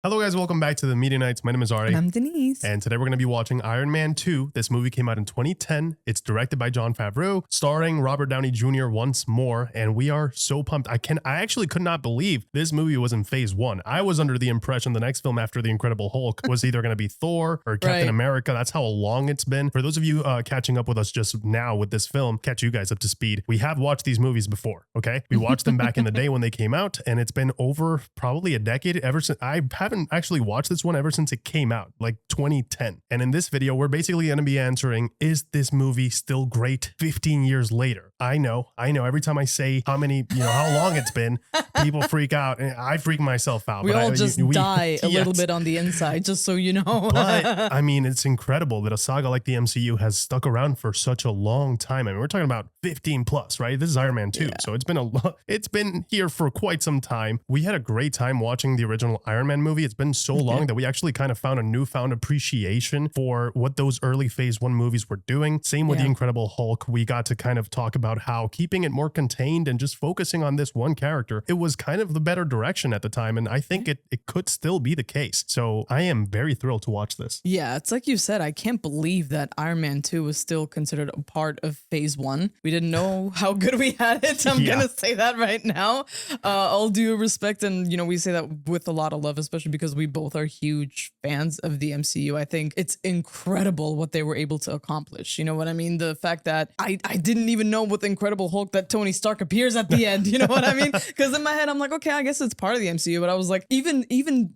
Hello guys, welcome back to the Media Nights. My name is Ari. And I'm Denise. And today we're going to be watching Iron Man 2. This movie came out in 2010. It's directed by Jon Favreau, starring Robert Downey Jr. once more. And we are so pumped. I actually could not believe this movie was in phase 1. I was under the impression the next film after The Incredible Hulk was either going to be Thor or Captain America. That's how long it's been. For those of you catching up with us just now with this film, catch you guys up to speed. We have watched these movies before, okay? We watched them back in the day when they came out, and it's been over probably a decade ever since. I haven't actually watched this one ever since it came out, like 2010. And in this video, we're basically going to be answering, is this movie still great 15 years later? I know. Every time I say how long it's been, people freak out, and I freak myself out. We all just die a little bit on the inside, just so you know. But I mean, it's incredible that a saga like the MCU has stuck around for such a long time. I mean, we're talking about 15 plus, right? This is Iron Man 2. So it's been here for quite some time. We had a great time watching the original Iron Man movie. It's been so long that we actually kind of found a newfound appreciation for what those early phase 1 movies were doing. Same with The Incredible Hulk. We got to kind of talk about how keeping it more contained and just focusing on this one character, it was kind of the better direction at the time. And I think it could still be the case. So I am very thrilled to watch this. Yeah, it's like you said, I can't believe that Iron Man 2 was still considered a part of phase 1. We didn't know how good we had it. I'm going to say that right now. All due respect. And, we say that with a lot of love, especially because we both are huge fans of the MCU. I think it's incredible what they were able to accomplish. You know what I mean? The fact that I didn't even know with Incredible Hulk that Tony Stark appears at the end. You know what I mean? Because in my head, I'm like, okay, I guess it's part of the MCU. But I was like, even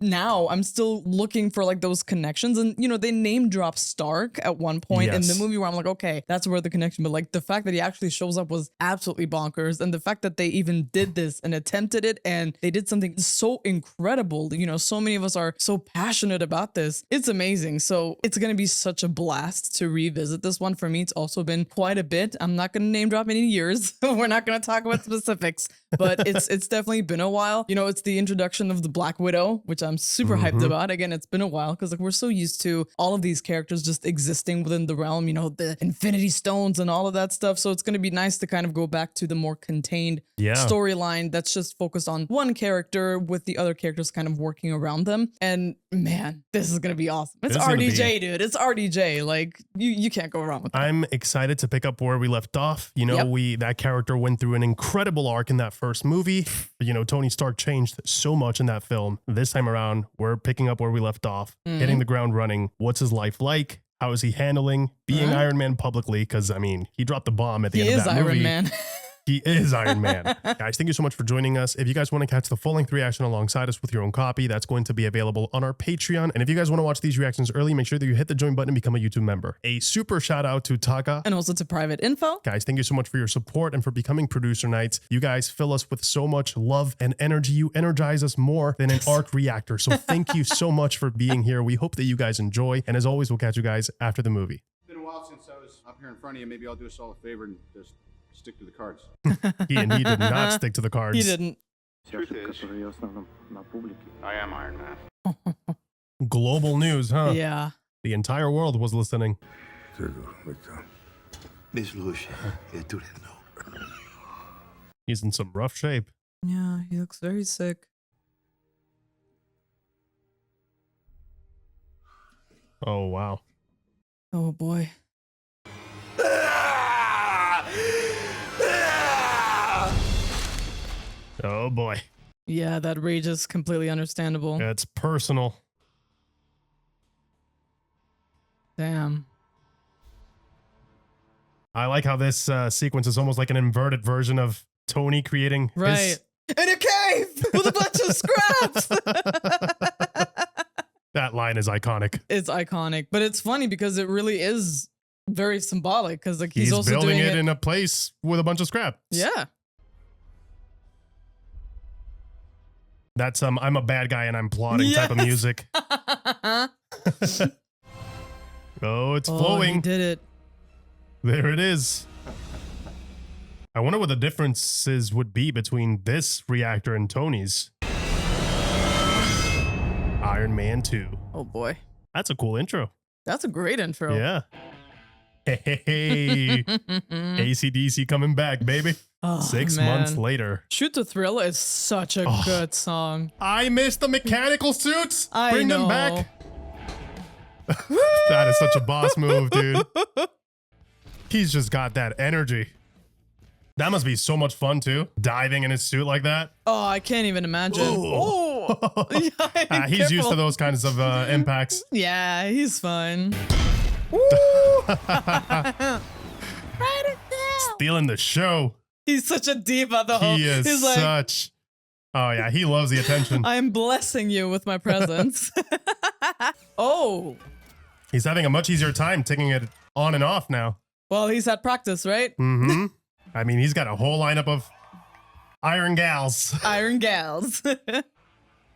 now, I'm still looking for like those connections. And, they name drop Stark at one point in the movie where I'm like, okay, that's where the connection. But like the fact that he actually shows up was absolutely bonkers. And the fact that they even did this and attempted it and they did something so incredible. So many of us are so passionate about this. It's amazing. So it's going to be such a blast to revisit this one. For me, it's also been quite a bit. I'm not going to name drop any years. We're not going to talk about specifics, but it's definitely been a while. It's the introduction of the Black Widow, which I'm super hyped about. Again, it's been a while because like we're so used to all of these characters just existing within the realm, the Infinity Stones and all of that stuff. So it's going to be nice to kind of go back to the more contained storyline that's just focused on one character with the other characters kind of working around them. And man, this is going to be awesome. It's RDJ, dude. It's RDJ. Like you can't go wrong with that. I'm excited to pick up where we left off. That character went through an incredible arc in that first movie. Tony Stark changed so much in that film. This time around, we're picking up where we left off, hitting the ground running. What's his life like? How is he handling being Iron Man publicly? Because, I mean, he dropped the bomb at the end of that movie. He is Iron Man. He is Iron Man. Guys, thank you so much for joining us. If you guys want to catch the full-length reaction alongside us with your own copy, that's going to be available on our Patreon. And if you guys want to watch these reactions early, make sure that you hit the join button and become a YouTube member. A super shout out to Taka. And also to Private Info. Guys, thank you so much for your support and for becoming Producer Nights. You guys fill us with so much love and energy. You energize us more than an arc reactor. So thank you so much for being here. We hope that you guys enjoy. And as always, we'll catch you guys after the movie. It's been a while since I was up here in front of you. Maybe I'll do us all a favor and just stick to the cards. He did not stick to the cards. He didn't. Truth is, I am Iron Man. Global news, huh? Yeah. The entire world was listening. He's in some rough shape. Yeah, he looks very sick. Oh, wow. Oh, boy. Oh, boy. Yeah, that rage is completely understandable. It's personal. Damn. I like how this sequence is almost like an inverted version of Tony creating his... In a cave with a bunch of scraps. That line is iconic. It's iconic, but it's funny because it really is very symbolic because like he's also building doing it in a place with a bunch of scraps. Yeah. That's I'm a bad guy and I'm plotting type of music. Oh, it's flowing. He did it. There it is. I wonder what the differences would be between this reactor and Tony's. Iron Man 2. Oh boy. That's a cool intro. That's a great intro. Yeah. Hey, AC/DC coming back, baby. Oh, 6 man. months later. Shoot to Thrill is such a good song. I miss the mechanical suits. I Bring them know. back. That is such a boss move, dude. He's just got that energy. That must be so much fun too, diving in his suit like that. Oh, I can't even imagine. Oh, yeah, He's used to careful. those kinds of impacts. Yeah, he's fine. Stealing the show. He's such a diva, though. He is He's like, such. Oh yeah, he loves the attention. I'm blessing you with my presence. Oh, He's having a much easier time taking it on and off now. well, he's at practice, right? Mm-hmm. I mean, he's got a whole lineup of iron gals. Iron gals.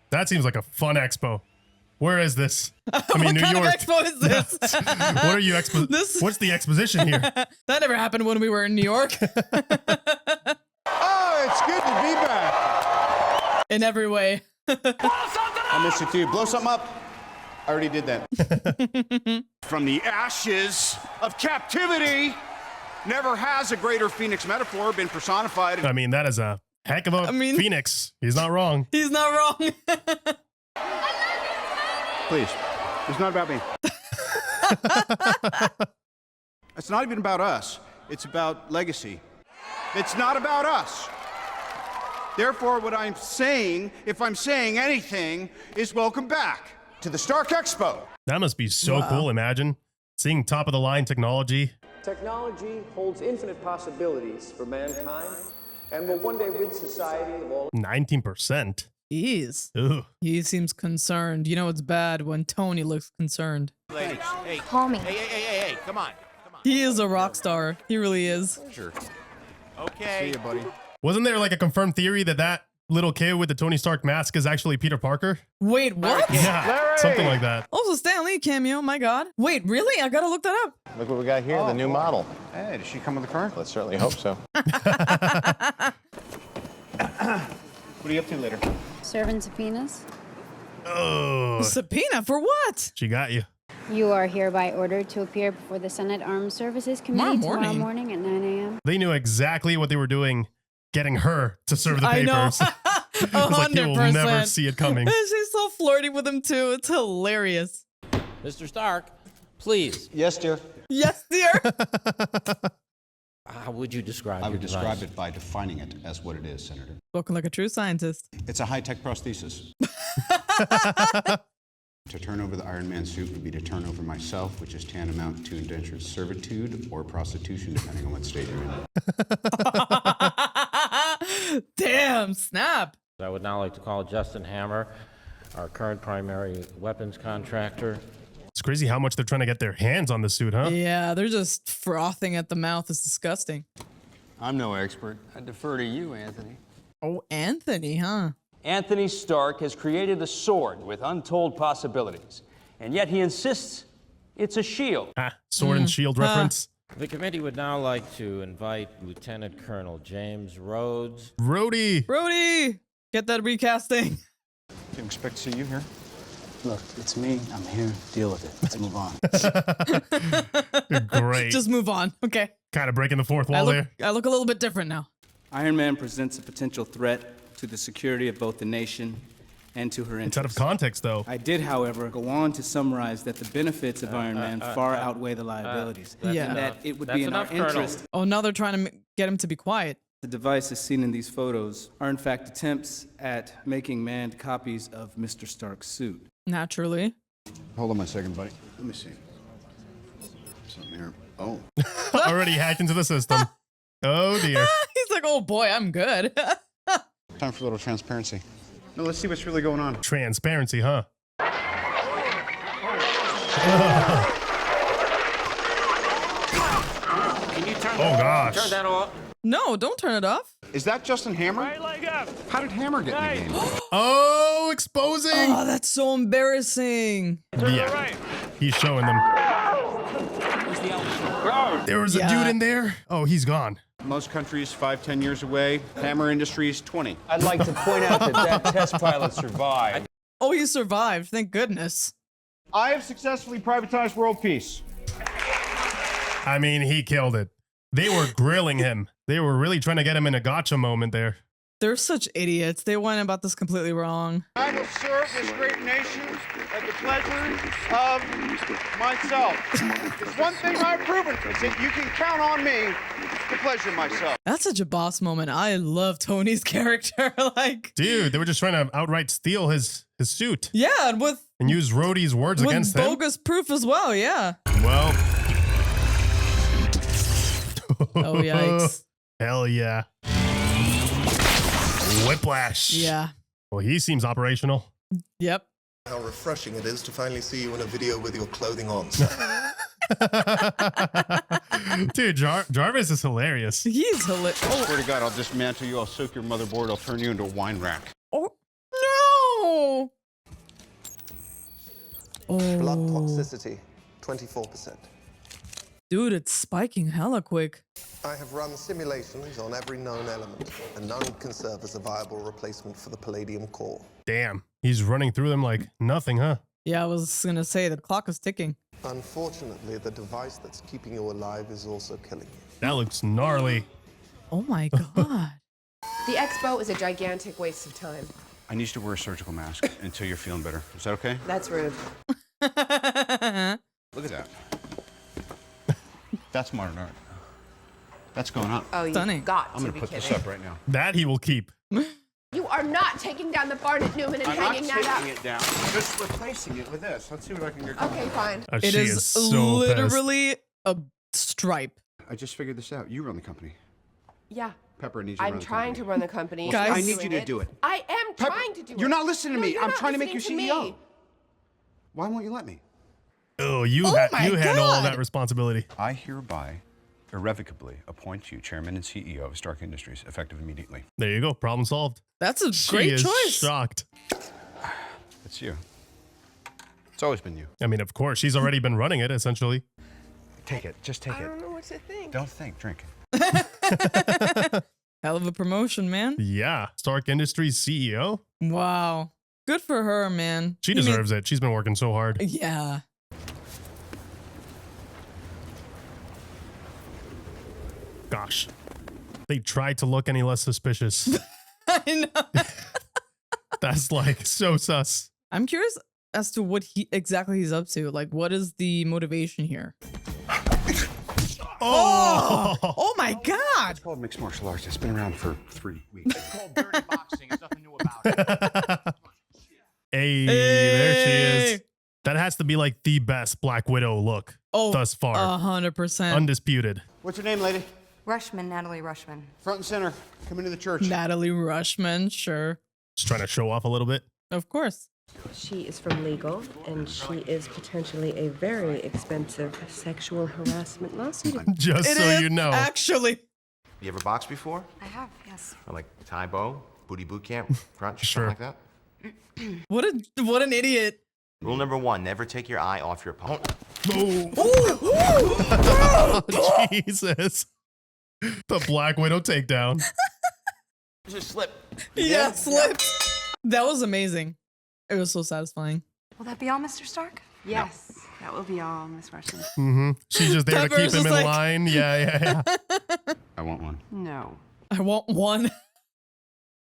That seems like a fun expo. Where is this? I mean, What New kind York. of expo is this? What are you This- What's the exposition here? That never happened when we were in New York. Oh, it's good to be back. In every way. I miss you too. Blow something up. I already did that. From the ashes of captivity, never has a greater phoenix metaphor been personified. I mean, that is a heck of a phoenix. He's not wrong. He's not wrong. Please, it's not about me. It's not even about us. It's about legacy. It's not about us. Therefore, what I'm saying, if I'm saying anything, is welcome back to the Stark Expo. That must be so cool. Imagine seeing top of the line technology. Technology holds infinite possibilities for mankind and will one day rid society of all 19%. Jeez. Ugh. He seems concerned. You know it's bad when Tony looks concerned. Ladies, hey, Call me. hey, come on. He is a rock star. He really is. Sure. Okay. See you, buddy. Wasn't there like a confirmed theory that that little kid with the Tony Stark mask is actually Peter Parker? Wait, what? Yeah, something like that. Also, Stan Lee cameo. My God. Wait, really? I gotta look that up. Look what we got here, the new model. Hey, does she come with a car? Let's certainly hope so. What are you up to later? Serving subpoenas. Oh, Subpoena for what? she got you. You are hereby ordered to appear before the Senate Armed Services Committee tomorrow morning at 9 a.m. They knew exactly what they were doing, getting her to serve the I know. papers. It's like you will 100%. never see it coming. She's so flirty with him too. It's hilarious. Mr. Stark, please, Yes, dear. Yes, dear. how would you describe I your would device? describe it by defining it as what it is, Senator. Spoken like a true scientist. It's a high-tech prosthesis. To turn over the Iron Man suit would be to turn over myself, which is tantamount to indentured servitude or prostitution, depending on what state you're in. Damn, snap. I would now like to call Justin Hammer, our current primary weapons contractor. It's crazy how much they're trying to get their hands on the suit, huh? Yeah, they're just frothing at the mouth. It's disgusting. I'm no expert. I defer to you, Anthony. Oh, Anthony, huh? Anthony Stark has created a sword with untold possibilities, and yet he insists it's a shield. Ah, sword and shield reference. The committee would now like to invite Lieutenant Colonel James Rhodes. Rhodey. Brody, get that recasting. Didn't expect to see you here. Look, it's me. I'm here. Deal with it. Let's move on. Great. Just move on. Okay. Kind of breaking the fourth wall there. I look a little bit different now. Iron Man presents a potential threat to the security of both the nation and to her It's out of interests. context, though. I did, however, go on to summarize that the benefits of Iron Man far outweigh the liabilities. Yeah. And that it would That's be in our enough, Colonel. interest. Oh, now they're trying to get him to be quiet. The devices seen in these photos are in fact attempts at making manned copies of Mr. Stark's suit. Naturally. Hold on a second, buddy. Let me see. Something here. Oh. Already hacked into the system. Oh, dear. He's like, oh boy, I'm good. Time for a little transparency. No, let's see what's really going on. Transparency, huh? Can you turn Oh, gosh. turn that off? No, don't turn it off. Is that Justin Hammer? How did Hammer get in the game? Oh, exposing. Oh, that's so embarrassing. Yeah. He's showing them. There was a Yeah. dude in there. Oh, he's gone. Most countries 5-10 years away. Hammer Industries 20. I'd like to point out that test pilot survived. Oh, he survived. Thank goodness. I have successfully privatized world peace. I mean, he killed it. They were grilling him. They were really trying to get him in a gotcha moment there. They're such idiots. They went about this completely wrong. I will serve this great nation at the pleasure of myself. There's one thing I've proven, is that you can count on me to pleasure myself. That's such a boss moment. I love Tony's character. Like, dude, they were just trying to outright steal his suit. Yeah, and use Rhodey's words against him. Bogus proof as well, yeah. Well. Oh, yikes. Hell yeah. Whiplash. Yeah. Well, he seems operational. Yep. How refreshing it is to finally see you in a video with your clothing on. Dude, Jarvis is hilarious. He's hilarious. I swear to God, I'll dismantle you, I'll soak your motherboard, I'll turn you into a wine rack. Oh, no! Blood Oh. toxicity, 24%. Dude, it's spiking hella quick. I have run simulations on every known element, and none can serve as a viable replacement for the palladium core. Damn, he's running through them like nothing, huh? Yeah, I was gonna say, the clock is ticking. Unfortunately, the device that's keeping you alive is also killing you. That looks gnarly. Oh my God. The Expo is a gigantic waste of time. I need you to wear a surgical mask until you're feeling better. Is that okay? That's rude. Look at that. That's modern art. That's going up. Oh, you Stunning. got I'm to gonna be put kidding. this up right now. That he will keep. You are not taking down the barn at Newman and I'm hanging not that taking up. it down. I'm just replacing it with this. Let's see what I can get. Okay, fine. It She is so literally a stripe. I just figured this out. You run the company. Yeah. Pepper needs you to run I'm the trying company. to run the company. Guys- I I'm need doing you to do it. I am Pepper, trying to do it. You're not listening to No, me. you're I'm not trying to make you listening CEO. to me. Why won't you let me? Oh, you Oh my handle all God. that responsibility. I hereby irrevocably appoint you chairman and CEO of Stark Industries, effective immediately. There you go. Problem solved. That's a She great is choice. shocked. It's you. It's always been you. I mean, of course, she's already been running it, essentially. Take it. Just take I it. don't know what to think. Don't think. Drink. Hell of a promotion, man. Yeah. Stark Industries CEO. Wow. Good for her, man. She deserves it. She's been working so hard. Yeah. Gosh. They tried to look any less suspicious. I know. That's like so sus. I'm curious as to what exactly he's up to. Like, what is the motivation here? Oh my God. It's called mixed martial arts. It's been around for 3 weeks. It's called dirty boxing. There's nothing new about it. Hey, there she is. That has to be like the best Black Widow look thus far. 100%. Undisputed. What's your name, lady? Rushman, Natalie Rushman. Front and center. Come into the church. Natalie Rushman, sure. Just trying to show off a little bit. Of course. She is from legal, and she is potentially a very expensive sexual harassment lawsuit. Just It so is, you know. actually. You ever boxed before? I have, yes. Or like Thai Bo, booty boot camp, crunch, Sure. something like that? What an idiot. Rule number 1, never take your eye off your opponent. Jesus. The Black Widow takedown. Just slip. Yeah, slipped. That was amazing. It was so satisfying. Will that be all, Mr. Stark? Yes, that will be all, Miss Rushman. Mm-hmm. She's just there to Pepper's keep him just in like- line. Yeah. I want one. No. I want one.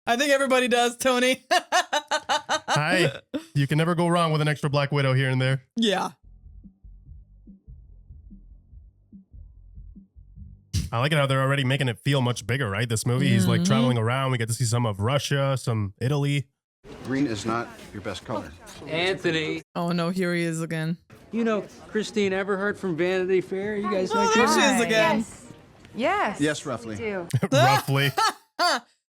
I think everybody does, Tony. Hi. You can never go wrong with an extra Black Widow here and there. Yeah. I like it how they're already making it feel much bigger, right? This movie, he's like traveling around. We get to see some of Russia, some Italy. Green is not your best color. Anthony, Oh no, here he is again. you know Christine Everhart from Vanity Fair? You guys like Here her? she is again. Yes. Yes, roughly. Do. Roughly.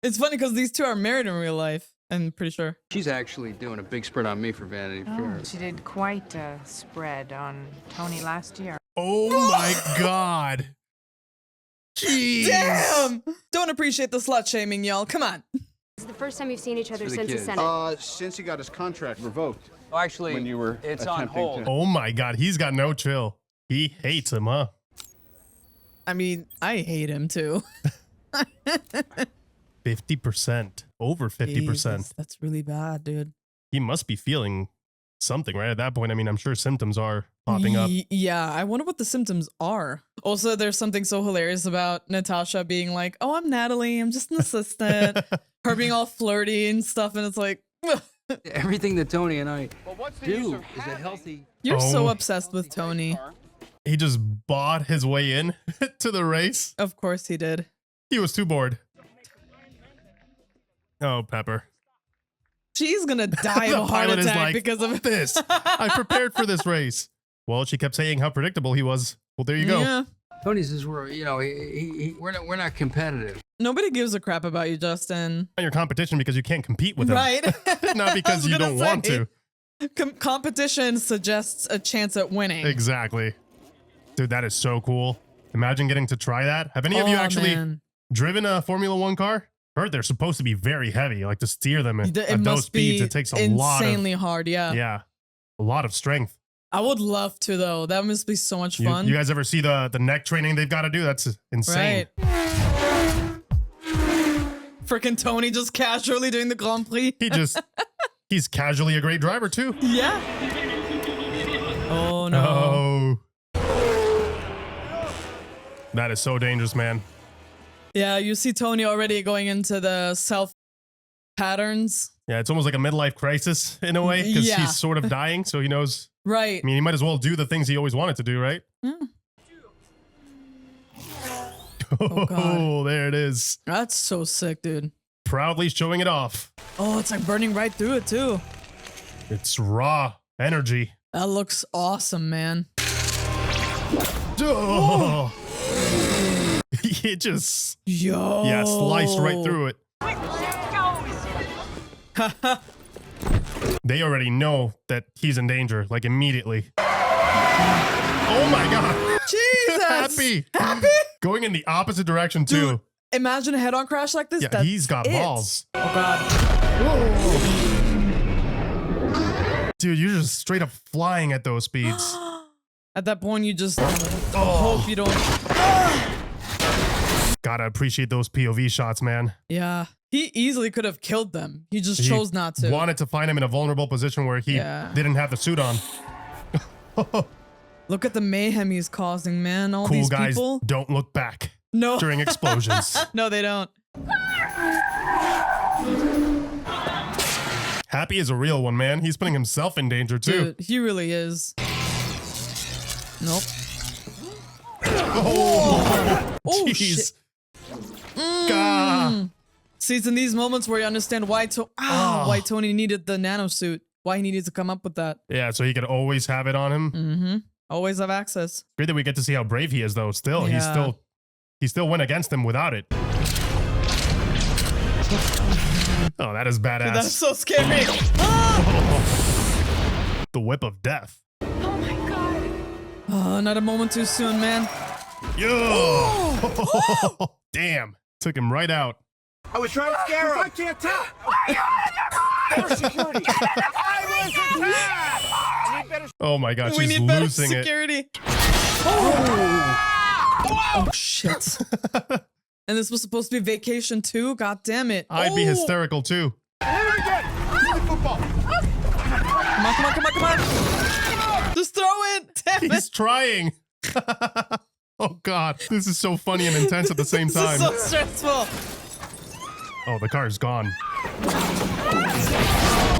It's funny because these two are married in real life. I'm pretty sure. She's actually doing a big spread on me for Vanity Fair. She did quite a spread on Tony last year. Oh my God. Jeez. Damn! Don't appreciate the slut shaming, y'all. Come on. This is the first time you've seen each other for the since the kids. Senate. Since he got his contract revoked. Oh, actually, When you were it's on attempting hold. to- Oh my God. He's got no chill. He hates him, huh? I mean, I hate him too. 50%. Over 50%. Jesus, that's really bad, dude. He must be feeling something right at that point. I mean, I'm sure symptoms are popping up. Yeah, I wonder what the symptoms are. Also, there's something so hilarious about Natasha being like, "Oh, I'm Natalie. I'm just an assistant." Her being all flirty and stuff, and it's like, Everything that Tony and I do is a healthy. you're so obsessed with Tony. He just bought his way in to the race. Of course he did. He was too bored. Oh, Pepper. She's gonna die of The a heart pilot is attack like, because of this. I prepared for this race. Well, she kept saying how predictable he was. Well, there you go. Yeah. Tony says we're not competitive. Nobody gives a crap about you, Justin. Not your competition because you can't compete with him. Right? Not because you don't want to. Competition suggests a chance at winning. Exactly. Dude, that is so cool. Imagine getting to try that. Have any of you actually driven a Formula One car? Heard they're supposed to be very heavy, like to steer them at those speeds. It takes a lot of insanely hard. Yeah, a lot of strength. I would love to though. That must be so much fun. You guys ever see the neck training they've got to do? That's insane. Right. Freaking Tony just casually doing the Grand Prix. He's casually a great driver too. Yeah. Oh no. Oh. That is so dangerous, man. Yeah, you see Tony already going into the self patterns. Yeah, it's almost like a midlife crisis in a way because Yeah. he's sort of dying, so he knows. Right. I mean, he might as well do the things he always wanted to do, right? Oh, there it is. That's so sick, dude. Proudly showing it off. Oh, it's like burning right through it too. It's raw energy. That looks awesome, man. Oh. It just sliced right through it. They already know that he's in danger, like immediately. Oh my god. Jesus. Happy. Going in the opposite direction too. Dude, imagine a head-on crash like this. Yeah, he's got balls. Oh god. Whoa. Dude, you're just straight up flying at those speeds. At that point, you just hope you don't. Gotta appreciate those POV shots, man. Yeah. He easily could have killed them. He just chose not to. Wanted to find him in a vulnerable position where he didn't have the suit on. Look at the mayhem he's causing, man. All Cool these guys people. don't look back No. during explosions. No, they don't. Happy is a real one, man. He's putting himself in danger too. Dude, he really is. Nope. Oh, Oh, jeez. See, it's in these moments where you understand why Tony needed the nanosuit. Why he needed to come up with that. Yeah, so he could always have it on him. Mm-hmm. Always have access. Great that we get to see how brave he is, though. Still, he still went against him without it. Oh, that is badass. Dude, that's so scary. The whip of death. Oh my god. Oh, not a moment too soon, man. Yo! Oh. Damn. Took him right out. I was trying to scare him. I can't tell. There's security. I was attacked. Oh my god, We she's need better losing it. security. Oh shit. And this was supposed to be vacation too? God damn it. I'd be hysterical too. Football. Come on. Just throw it. Damn it. He's trying. Oh god, this is so funny and intense at the same time. This is so stressful. Oh, the car's gone.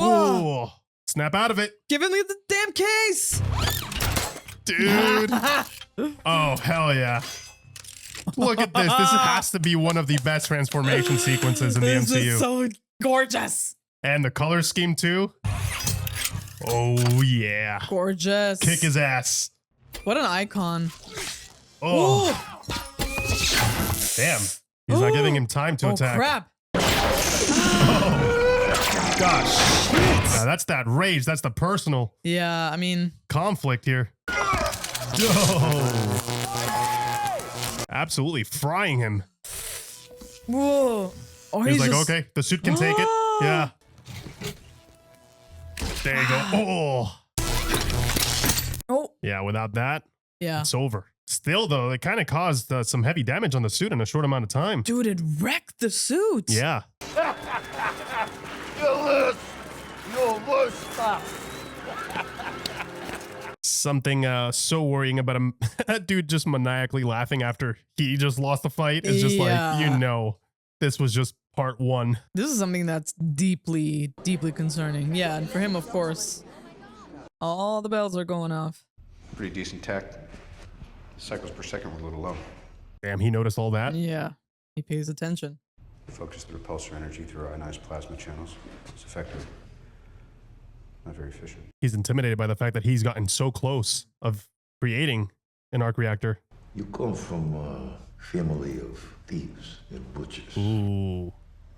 Whoa. Ooh. Snap out of it. Give me the damn case. Dude. Oh, hell yeah. Look at this. This has to be one of the best transformation sequences in the MCU. This is so gorgeous. And the color scheme too. Oh, yeah. Gorgeous. Kick his ass. What an icon. Oh. Damn. He's not giving him time to attack. Oh, crap. Oh, gosh. Now that's that rage. That's the personal Yeah, I mean. conflict here. Oh. Absolutely frying him. Whoa. Oh, He's like, just... okay, the suit can take it. Yeah. There you go. Oh. Oh. Yeah, without that, Yeah. it's over. Still, though, it kind of caused some heavy damage on the suit in a short amount of time. Dude, it wrecked the suit. Yeah. something so worrying about him. That dude just maniacally laughing after he just lost the fight is just like, you know, this was just part one. This is something that's deeply, deeply concerning. Yeah, and for him, of course, all the bells are going off. Pretty decent tech. Cycles per second were a little low. Damn, he noticed all that. Yeah, he pays attention. Focus the repulsor energy through ionized plasma channels. It's effective. Not very efficient. He's intimidated by the fact that he's gotten so close of creating an arc reactor. You come from a family of thieves and butchers. Ooh.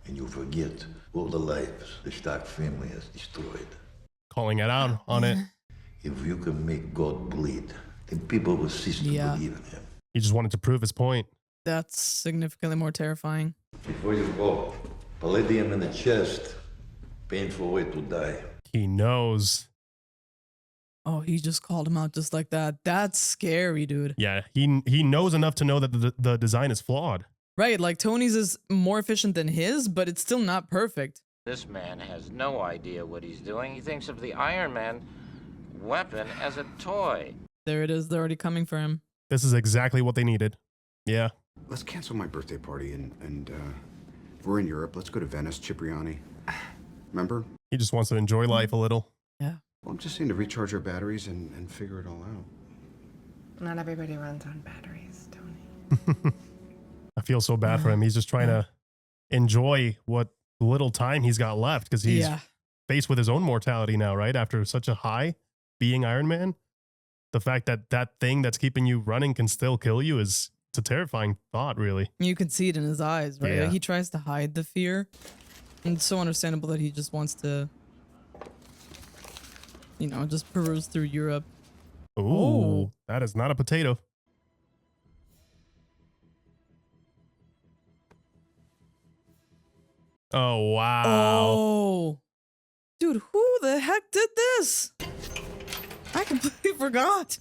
And you forget all the lives the Stark family has destroyed. Calling it out on it. If you can make God bleed, then people will cease to believe in him. He just wanted to prove his point. That's significantly more terrifying. Before you go, palladium in the chest, painful way to die. He knows. Oh, he just called him out just like that. That's scary, dude. Yeah, he knows enough to know that the design is flawed. Right, like Tony's is more efficient than his, but it's still not perfect. This man has no idea what he's doing. He thinks of the Iron Man weapon as a toy. There it is. They're already coming for him. This is exactly what they needed. Yeah. Let's cancel my birthday party and if we're in Europe, let's go to Venice, Cipriani. Remember? He just wants to enjoy life a little. Yeah. Well, I'm just saying to recharge our batteries and figure it all out. Not everybody runs on batteries, Tony. I feel so bad for him. He's just trying to enjoy what little time he's got left because he's faced with his own mortality now, right? After such a high being Iron Man. The fact that that thing that's keeping you running can still kill you it's a terrifying thought, really. You can see it in his eyes, right? Yeah. He tries to hide the fear. And it's so understandable that he just wants to, you know, just peruse through Europe. Ooh, that is not a potato. Oh, wow. Oh. Dude, who the heck did this? I completely forgot.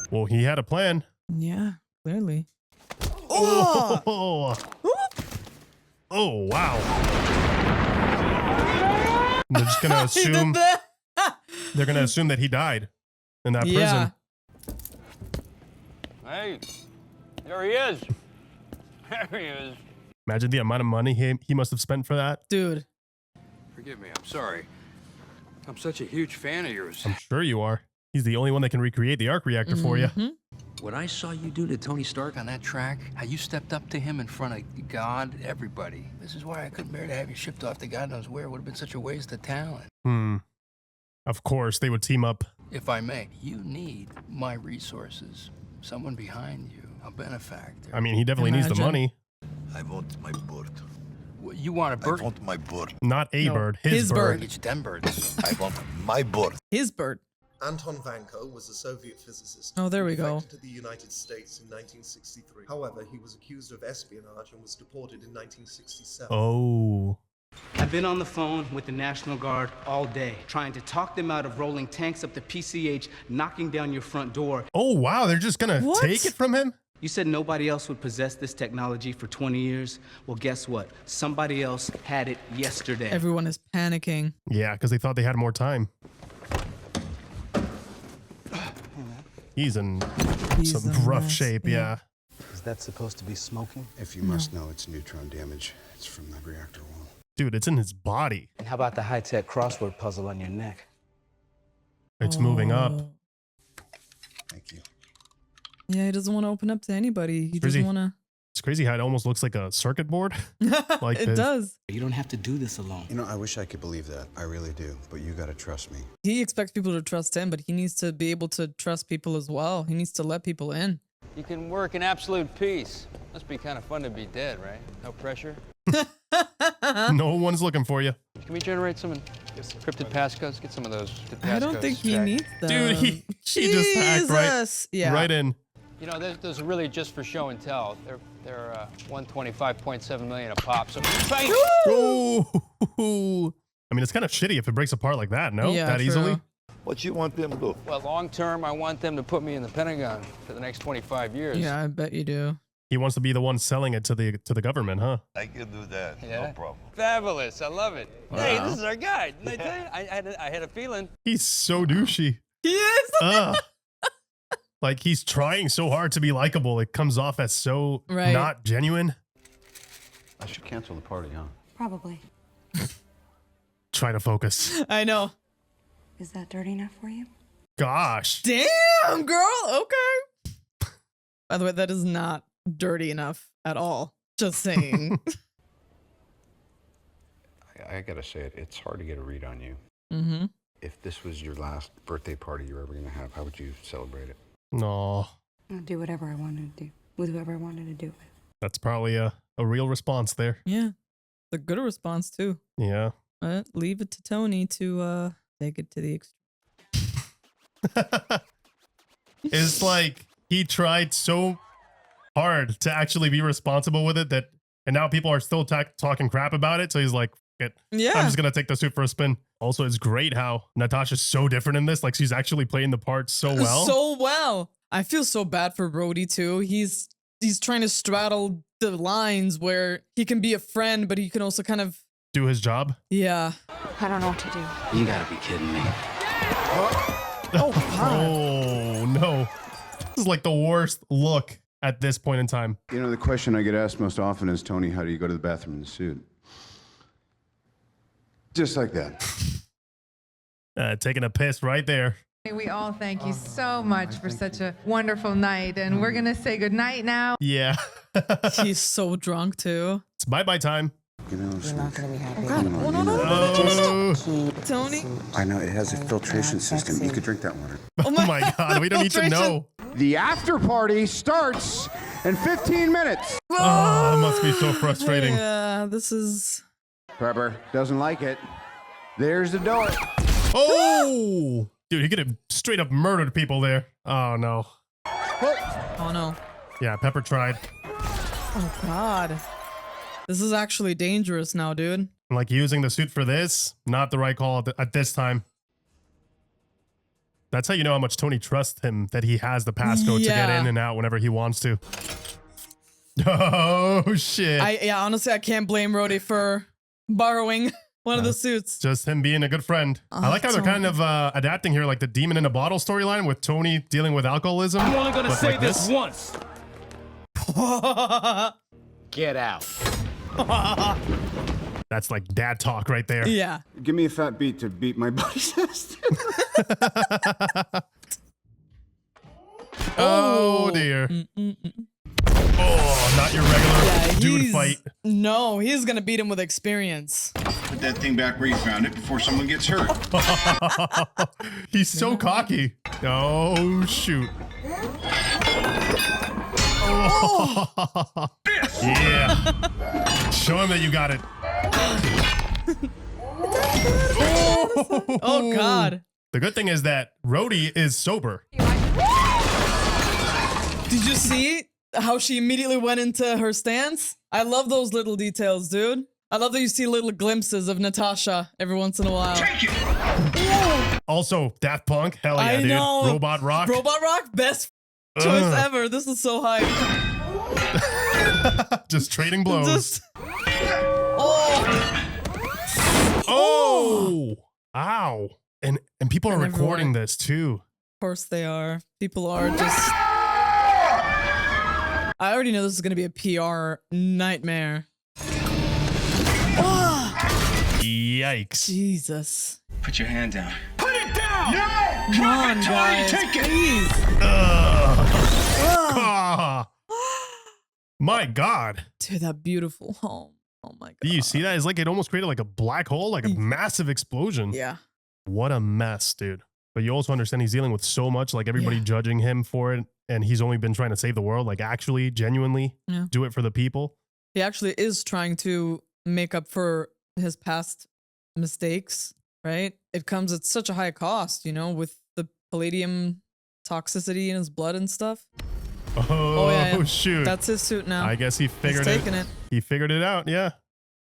Well, he had a plan. Yeah, clearly. Oh, oh wow. They're just going to assume they're going to assume that he died in that prison. Hey, there he is. There he is. Imagine the amount of money he must have spent for that. Dude. Forgive me, I'm sorry. I'm such a huge fan of yours. I'm sure you are. He's the only one that can recreate the arc reactor for you. What I saw you do to Tony Stark on that track, how you stepped up to him in front of God, everybody. This is why I couldn't bear to have you shipped off to God knows where. It would have been such a waste of talent. Of course, they would team up. If I may, you need my resources. Someone behind you, a benefactor. I mean, he definitely needs the money. I want my bird. You want a bird? I want my bird. Not a bird, his bird. It's them birds. I want my bird. His bird. Anton Vanko was a Soviet physicist. Oh, there we go. Defected to the United States in 1963. However, he was accused of espionage and was deported in 1967. Oh. I've been on the phone with the National Guard all day, trying to talk them out of rolling tanks up the PCH, knocking down your front door. Oh, wow. They're just going to take it from him? You said nobody else would possess this technology for 20 years? Well, guess what? Somebody else had it yesterday. Everyone is panicking. Yeah, because they thought they had more time. He's in some rough shape, yeah. Is that supposed to be smoking? If you must know, it's neutron damage. It's from the reactor wall. Dude, it's in his body. And how about the high-tech crossword puzzle on your neck? It's moving up. Thank you. Yeah, he doesn't want to open up to anybody. He doesn't want to. It's crazy how it almost looks like a circuit board. Like it does. You don't have to do this alone. You know, I wish I could believe that. I really do. But you got to trust me. He expects people to trust him, but he needs to be able to trust people as well. He needs to let people in. You can work in absolute peace. Must be kind of fun to be dead, right? No pressure. No one's looking for you. Can we generate some encrypted passcodes? Get some of those passcodes. I don't think he needs them. Dude, he just hacked right in. You know, those are really just for show and tell. They're 125.7 million a pop. So bang! Ooh. I mean, it's kind of shitty if it breaks apart like that, no? Yeah, that true. easily? What you want them to do? Well, long term, I want them to put me in the Pentagon for the next 25 years. Yeah, I bet you do. He wants to be the one selling it to the government, huh? I can do that. Yeah? No problem. Fabulous. I love it. Wow. Hey, this is our guy. Didn't I tell you? I had a feeling. He's so douchey. He Ugh. Like he's trying so hard to be likable. It comes off as so not genuine. I should cancel the party, huh? Probably. Try to focus. I know. Is that dirty enough for you? Gosh. Damn, girl. Okay. By the way, that is not dirty enough at all. Just saying. I gotta say it. It's hard to get a read on you. Mm-hmm. If this was your last birthday party you're ever gonna have, how would you celebrate it? No. I'll do whatever I wanted to do with whoever I wanted to do it. That's probably a real response there. Yeah. The good response too. Yeah. But leave it to Tony to take it to the extreme. It's like he tried so hard to actually be responsible with it and now people are still talking crap about it. So he's like, I'm just gonna take the suit for a spin. Also, it's great how Natasha's so different in this. Like she's actually playing the part so well. So well. I feel so bad for Brody too. He's trying to straddle the lines where he can be a friend, but he can also kind of do his job. Yeah. I don't know what to do. You gotta be kidding me. Oh, God. Oh no. This is like the worst look at this point in time. You know, the question I get asked most often is, Tony, how do you go to the bathroom in the suit? Just like that. Taking a piss right there. We all thank you so much for such a wonderful night, and we're gonna say good night now. Yeah. He's so drunk too. It's bye-bye time. You know, You're not gonna be happy. Oh, God. Oh, no. Just keep Tony. I know it has a filtration system. sexy. You could drink that water. Oh my God, we don't need to know. The after party starts in 15 minutes. Oh, it must be so frustrating. Yeah, this is... Pepper doesn't like it. There's the door. Oh! Dude, he could have straight up murdered people there. Oh, no. Oh, no. Yeah, Pepper tried. Oh, God. This is actually dangerous now, dude. Like, using the suit for this, not the right call at this time. That's how you know how much Tony trusts him, that he has the passcode to get in and out whenever he wants to. Oh, shit. Yeah, honestly, I can't blame Rhodey for borrowing one of the suits. Just him being a good friend. I like how they're kind of adapting here, like the demon in a bottle storyline with Tony dealing with alcoholism. I'm only gonna say like this once. Get out. That's like dad talk right there. Yeah. Give me a fat beat to beat my buddy's ass. Oh, dear. Oh, not your regular dude fight. No, he's gonna beat him with experience. Put that thing back where you found it before someone gets hurt. He's so cocky. Oh, shoot. Oh. Yeah. Show him that you got it. Oh, God. The good thing is that Rhodey is sober. Did you see how she immediately went into her stance? I love those little details, dude. I love that you see little glimpses of Natasha every once in a while. Take it. Also, Daft Punk. Hell yeah, I dude. know. Robot Rock. Robot Rock, best choice ever. This is so hype. Just trading blows. Just... Oh! Ow. And people are recording this too. Of course they are. People are just... I already know this is going to be a PR nightmare. Yikes. Jesus. Put your hand down. Put it down! No! Come on, guys. Take it! Please. My God. Dude, that beautiful home. Oh my God. Do you see that? It's like it almost created like a black hole, like a massive explosion. Yeah. What a mess, dude. But you also understand he's dealing with so much, like everybody judging him for it. And he's only been trying to save the world, like actually, genuinely do it for the people. He actually is trying to make up for his past mistakes, right? It comes at such a high cost, you know, with the palladium toxicity in his blood and stuff. Oh, shoot. That's his suit now. I guess he figured He's taking it. He figured it out, yeah.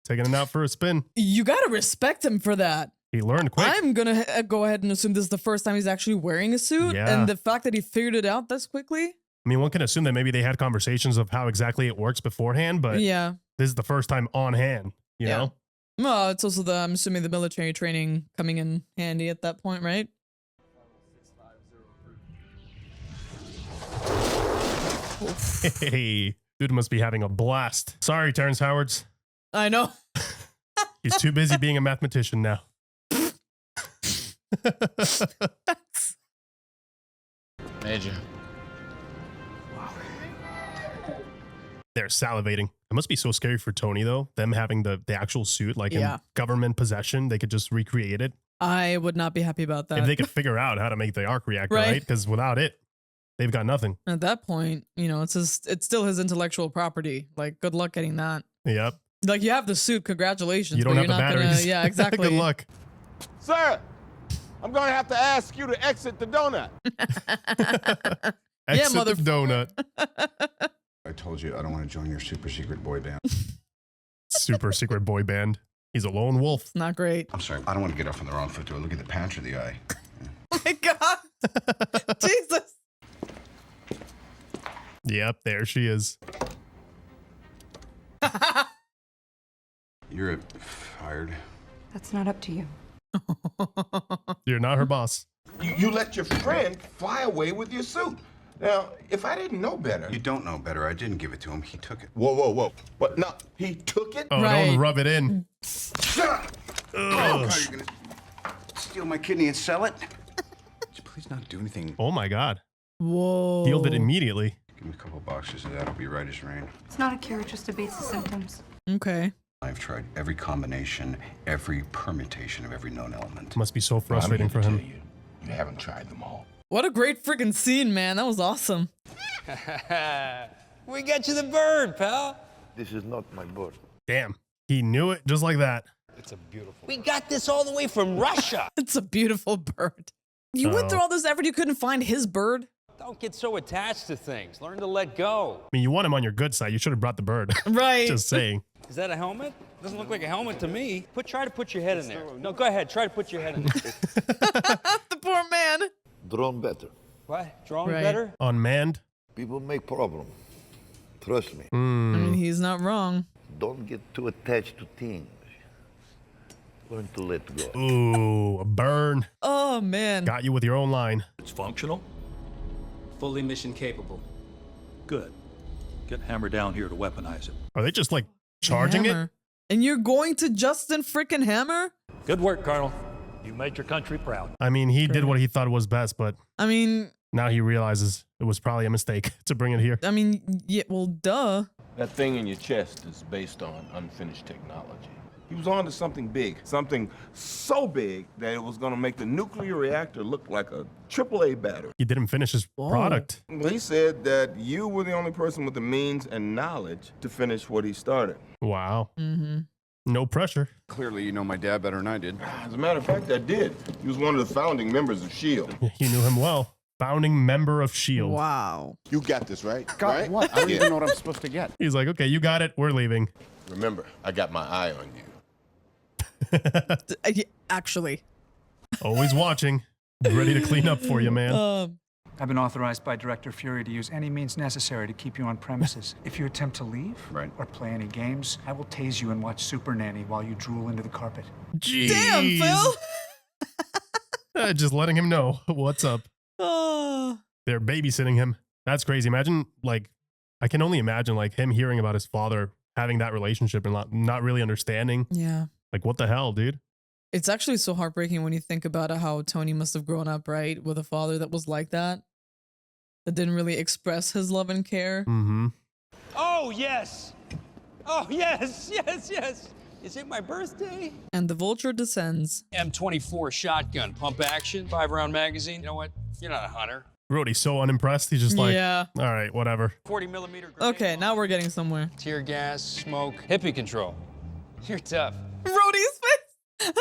Taking it out for a spin. You gotta respect him for that. He learned quick. I'm gonna go ahead and assume this is the first time he's actually wearing a suit. Yeah. And the fact that he figured it out this quickly. I mean, one can assume that maybe they had conversations of how exactly it works beforehand, but yeah, this is the first time on hand, you know? Well, it's also I'm assuming the military training coming in handy at that point, right? Hey, dude must be having a blast. Sorry, Terrence Howards. I know. He's too busy being a mathematician now. Major. They're salivating. It must be so scary for Tony, though. Them having the actual suit, like in government possession, they could just recreate it. I would not be happy about that. If they could figure out how to make the arc reactor, right? Because without it, they've got nothing. At that point, you know, it's still his intellectual property. Like, good luck getting that. Yep. Like, you have the suit. Congratulations. You don't have the batteries. Yeah, exactly. Good luck. Sir, I'm going to have to ask you to exit the donut. Exit the donut. I told you I don't want to join your super secret boy band. Super secret boy band. He's a lone wolf. It's not great. I'm sorry. I don't want to get off on the wrong foot. Do I look at the patch or the eye? Oh my God. Jesus. Yep, there she is. You're fired. That's not up to you. You're not her boss. You let your friend fly away with your suit. Now, if I didn't know better... You don't know better. I didn't give it to him. He took it. Whoa, whoa, whoa. But no, he took it? Oh, don't rub it in. Shut up! Oh, God, you're going to steal my kidney and sell it? Please not do anything. Oh, my God. Whoa. Healed it immediately. Give me a couple boxes of that. It'll be right as rain. It's not a cure, it just abates the symptoms. Okay. I've tried every combination, every permutation of every known element. Must be so frustrating for him. You haven't tried them all. What a great freaking scene, man. That was awesome. We got you the bird, pal. This is not my bird. Damn. He knew it just like that. It's a beautiful. We got this all the way from Russia. It's a beautiful bird. You went through all this effort, you couldn't find his bird? Don't get so attached to things. Learn to let go. I mean, you want him on your good side. You should have brought the bird. Right. Just saying. Is that a helmet? Doesn't look like a helmet to me. Try to put your head in there. No, go ahead. Try to put your head in there. The poor man. Drone better. What? Drone better? Unmanned? People make problem. Trust me. I mean, he's not wrong. Don't get too attached to things. Learn to let go. Ooh, a burn. Oh, man. Got you with your own line. It's functional. Fully mission capable. Good. Get Hammer down here to weaponize it. Are they just like charging it? And you're going to Justin frickin' Hammer? Good work, Colonel. You made your country proud. I mean, he did what he thought was best, but I mean, now he realizes it was probably a mistake to bring it here. I mean, yeah, well, duh. That thing in your chest is based on unfinished technology. He was on to something big, something so big that it was going to make the nuclear reactor look like a AAA battery. He didn't finish his product. Well, he said that you were the only person with the means and knowledge to finish what he started. Wow. No pressure. Clearly, you know my dad better than I did. As a matter of fact, I did. He was one of the founding members of S.H.I.E.L.D. You knew him well. Founding member of S.H.I.E.L.D. Wow. You got this, right? Got what? I don't even know what I'm supposed to get. He's like, okay, you got it. We're leaving. Remember, I got my eye on you. Actually. Always watching. Ready to clean up for you, man. I've been authorized by Director Fury to use any means necessary to keep you on premises. If you attempt to leave or play any games, I will tase you and watch Super Nanny while you drool into the carpet. Jeez. Damn, Phil. Just letting him know what's up. They're babysitting him. That's crazy. Imagine, like, I can only imagine, like, him hearing about his father having that relationship and not really understanding. Yeah. Like, what the hell, dude? It's actually so heartbreaking when you think about how Tony must have grown up, right? With a father that was like that. That didn't really express his love and care. Mm-hmm. Oh, yes. Oh, yes, yes, yes. Is it my birthday? And the vulture descends. M24 shotgun, pump action, 5-round magazine. You know what? You're not a hunter. Brody's so unimpressed. He's just like, yeah. All right, whatever. 40mm. Okay, now we're getting somewhere. Tear gas, smoke, hippie control. You're tough. Brody's face.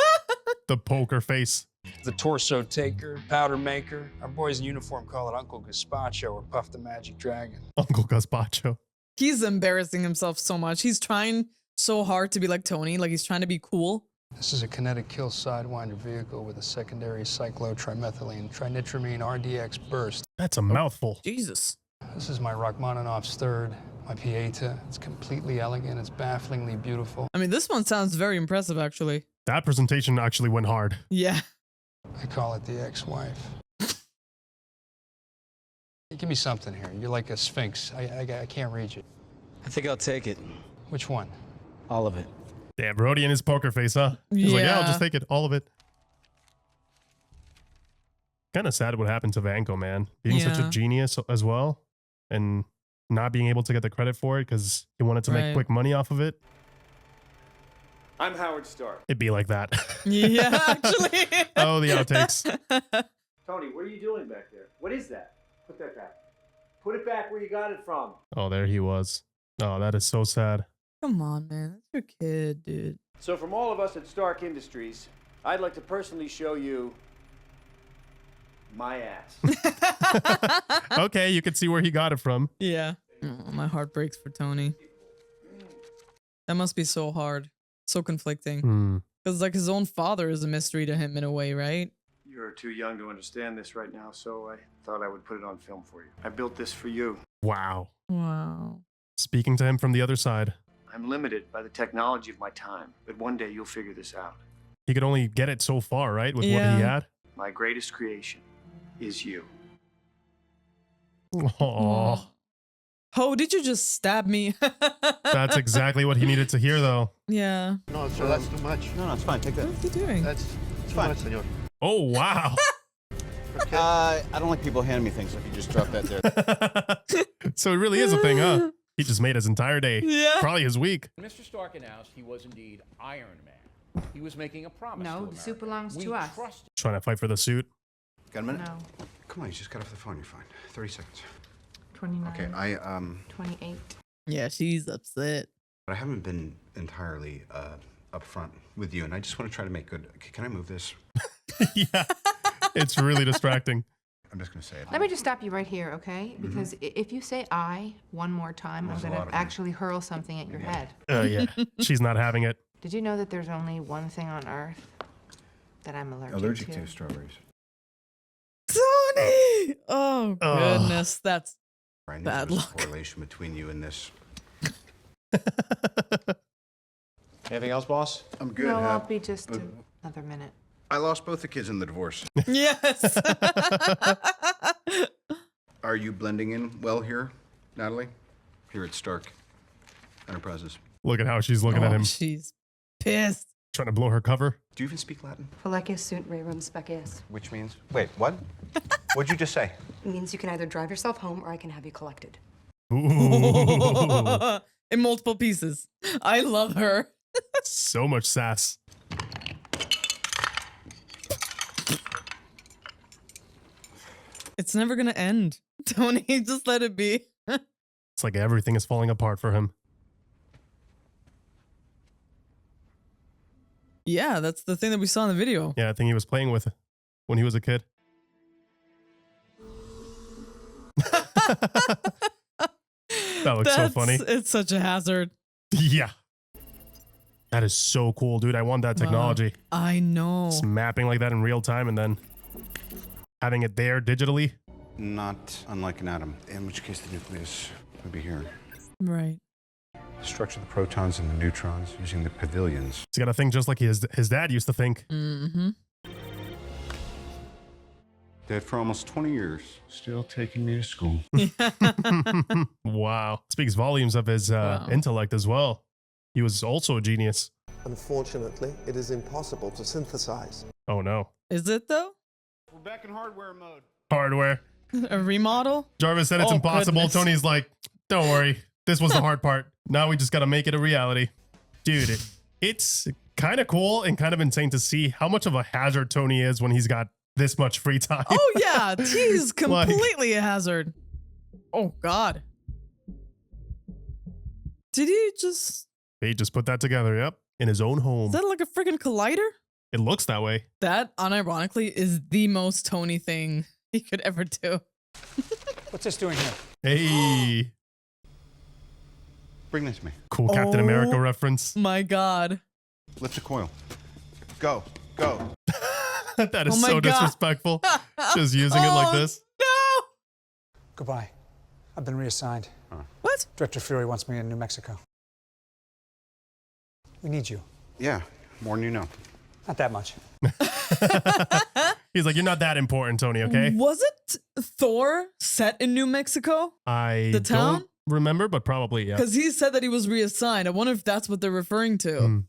The poker face. The torso taker, powder maker. Our boys in uniform call it Uncle Gazpacho or Puff the Magic Dragon. Uncle Gazpacho. He's embarrassing himself so much. He's trying so hard to be like Tony, like he's trying to be cool. This is a kinetic kill sidewinder vehicle with a secondary cyclotrimethylene trinitramine RDX burst. That's a mouthful. Jesus. This is my Rachmaninoff's third, my Pieta. It's completely elegant. It's bafflingly beautiful. I mean, this one sounds very impressive, actually. That presentation actually went hard. Yeah. I call it the ex-wife. Give me something here. You're like a sphinx. I can't read you. I think I'll take it. Which one? All of it. Damn, Brody and his poker face, huh? He's like, yeah, I'll Yeah. just take it. All of it. Kind of sad what happened to Vanko, man. Being such a Yeah. genius as well. And not being able to get the credit for it because he wanted to make Right. quick money off of it. I'm Howard Stark. It'd be like that. Yeah, actually. Oh, the outtakes. Tony, what are you doing back there? What is that? Put that back. Put it back where you got it from. Oh, there he was. Oh, that is so sad. Come on, man. That's your kid, dude. So from all of us at Stark Industries, I'd like to personally show you my ass. Okay, you can see where he got it from. Yeah. Oh, my heart breaks for Tony. That must be so hard. So conflicting. Because like his own father is a mystery to him in a way, right? You're too young to understand this right now, so I thought I would put it on film for you. I built this for you. Wow. Wow. Speaking to him from the other side. I'm limited by the technology of my time, but one day you'll figure this out. He could only get it so far, right? With what Yeah. he had. My greatest creation is you. Oh, Oh, did you just stab me? that's exactly what he needed to hear, though. Yeah. No, sir, that's too much. No, it's fine. Take that. What are you doing? That's too much, senor. Oh, wow. I don't like people handing me things, so if you just drop that there. So it really is a thing, huh? He just made his entire day. Yeah. Probably his week. Mr. Stark announced he was indeed Iron Man. He was making a promise to No, America. the suit belongs We to us. trusted Trying to fight for the suit. Got a minute? No. Come on, you just got off the phone. You're fine. 30 seconds. 29. Okay, 28. Yeah, she's upset. but I haven't been entirely upfront with you, and I just want to try to make good. Can I move this? Yeah. It's really distracting. I'm just going to say it. Let me just stop you right here, okay? Because if you say I one more time, There's a I'm lot going of to actually hurl something at your head. Oh, yeah. She's not having it. Did you know that there's only one thing on Earth that I'm allergic to? strawberries. Tony! Oh, goodness. That's I knew bad there was luck. a correlation between you and this. Anything else, boss? I'm good. No, I'll Hap. be just another minute. I lost both the kids in the divorce. Yes. Are you blending in well here, Natalie? Here at Stark Enterprises. Look at how she's looking at him. She's pissed. Trying to blow her cover. Do you even speak Latin? Feleces sunt rerum species. Which means? Wait, what? What'd you just say? It means you can either drive yourself home or I can have you collected. Ooh. In multiple pieces. I love her. So much sass. It's never gonna end. Tony, just let it be. It's like everything is falling apart for him. Yeah, that's the thing that we saw in the video. Yeah, I think he was playing with when he was a kid. That looks so funny. It's such a hazard. Yeah. That is so cool, dude. I want that technology. I know. It's mapping like that in real time and then having it there digitally. Not unlike an atom, in which case the nucleus would be here. Right. Structure the protons and the neutrons using the pavilions. He's got to think just like his dad used to think. Mm-hmm. Dead for almost 20 years, still taking me to school. Wow. Speaks volumes of his intellect as well. He was also a genius. Unfortunately, it is impossible to synthesize. Oh, no. Is it though? We're back in hardware mode. Hardware. A remodel? Jarvis said it's Oh, impossible. goodness. Tony's like, don't worry. This was the hard part. Now we just got to make it a reality. Dude, it's kind of cool and kind of insane to see how much of a hazard Tony is when he's got this much free time. Oh yeah, he's completely a hazard. Oh God. Did he just... He just put that together, yep. In his own home. Is that like a freaking collider? It looks that way. That, unironically, is the most Tony thing he could ever do. What's this doing here? Hey. Bring that to me. Cool Captain America reference. My God. Lift the coil. Go. Go. That is Oh my so God. disrespectful. Just using it like this. No! Goodbye. I've been reassigned. What? Director Fury wants me in New Mexico. We need you. Yeah, more than you know. Not that much. He's like, you're not that important, Tony, okay? Was it Thor set in New Mexico? The town? don't remember, but probably, yeah. Because he said that he was reassigned. I wonder if that's what they're referring to.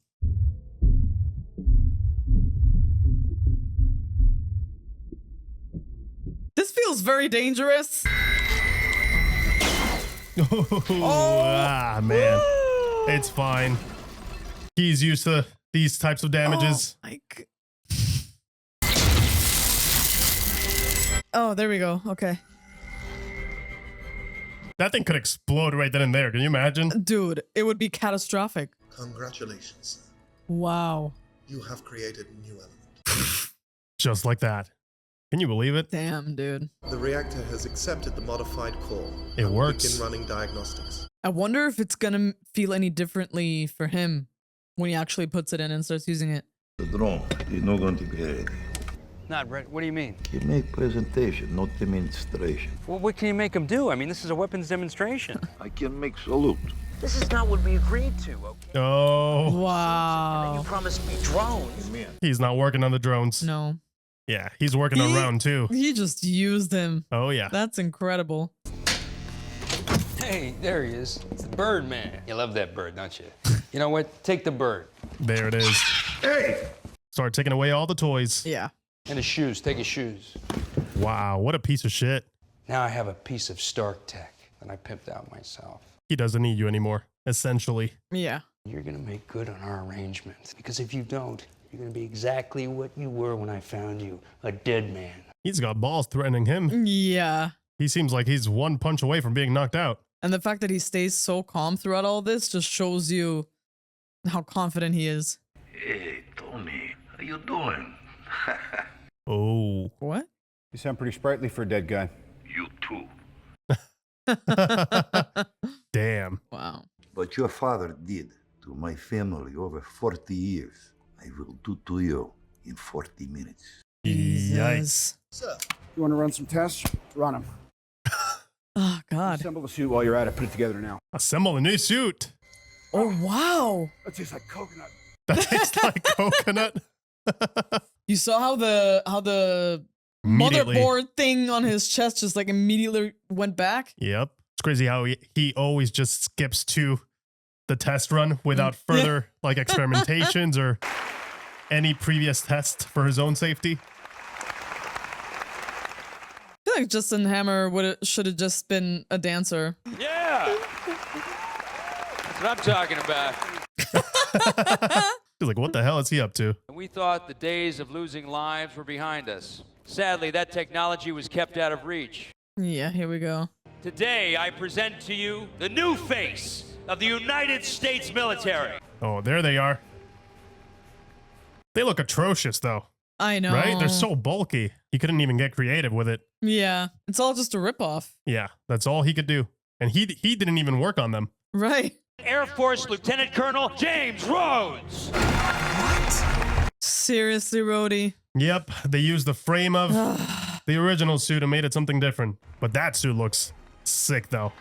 This feels very dangerous. Man. It's fine. He's used to these types of damages. Oh, there we go. Okay. That thing could explode right then and there. Can you imagine? Dude, it would be catastrophic. Congratulations. Wow. You have created a new element. Just like that. Can you believe it? Damn, dude. The reactor has accepted the modified core. It works. Begin running diagnostics. I wonder if it's gonna feel any differently for him when he actually puts it in and starts using it. The drone is not going to be ready. Not ready. What do you mean? You make presentation, not demonstration. Well, what can you make them do? I mean, this is a weapons demonstration. I can make salute. This is not what we agreed to, okay? Oh. Wow. You promised me drones. He's not working on the drones. No. Yeah, he's working on round 2. He just used him. Oh, yeah. That's incredible. Hey, there he is. It's the bird man. You love that bird, don't you? You know what? Take the bird. There it is. Hey! Start taking away all the toys. Yeah. And his shoes. Take his shoes. Wow, what a piece of shit. Now I have a piece of Stark tech that I pimped out myself. He doesn't need you anymore, essentially. Yeah. You're gonna make good on our arrangement. Because if you don't, you're gonna be exactly what you were when I found you. A dead man. He's got balls threatening him. Yeah. He seems like he's one punch away from being knocked out. And the fact that he stays so calm throughout all this just shows you how confident he is. Hey, Tony, how you doing? Oh. What? You sound pretty sprightly for a dead guy. You too. Damn. Wow. What your father did to my family over 40 years, I will do to you in 40 minutes. Yikes. Sir, you want to run some tests? Run them. Oh, God. Assemble the suit while you're at it. Put it together now. Assemble a new suit. Oh, wow. That tastes like coconut. That tastes like coconut. You saw how the Immediately. motherboard thing on his chest just like immediately went back? Yep. It's crazy how he always just skips to the test run without further like experimentations or any previous test for his own safety. I feel like Justin Hammer should have just been a dancer. Yeah! That's what I'm talking about. He's like, what the hell is he up to? We thought the days of losing lives were behind us. Sadly, that technology was kept out of reach. Yeah, here we go. Today, I present to you the new face of the United States military. Oh, there they are. They look atrocious, though. I know. Right? They're so bulky. He couldn't even get creative with it. Yeah, it's all just a ripoff. Yeah, that's all he could do. And he didn't even work on them. Right. Air Force Lieutenant Colonel James Rhodes. What? Seriously, Rhodey? Yep, they used the frame of the original suit and made it something different. But that suit looks sick, though.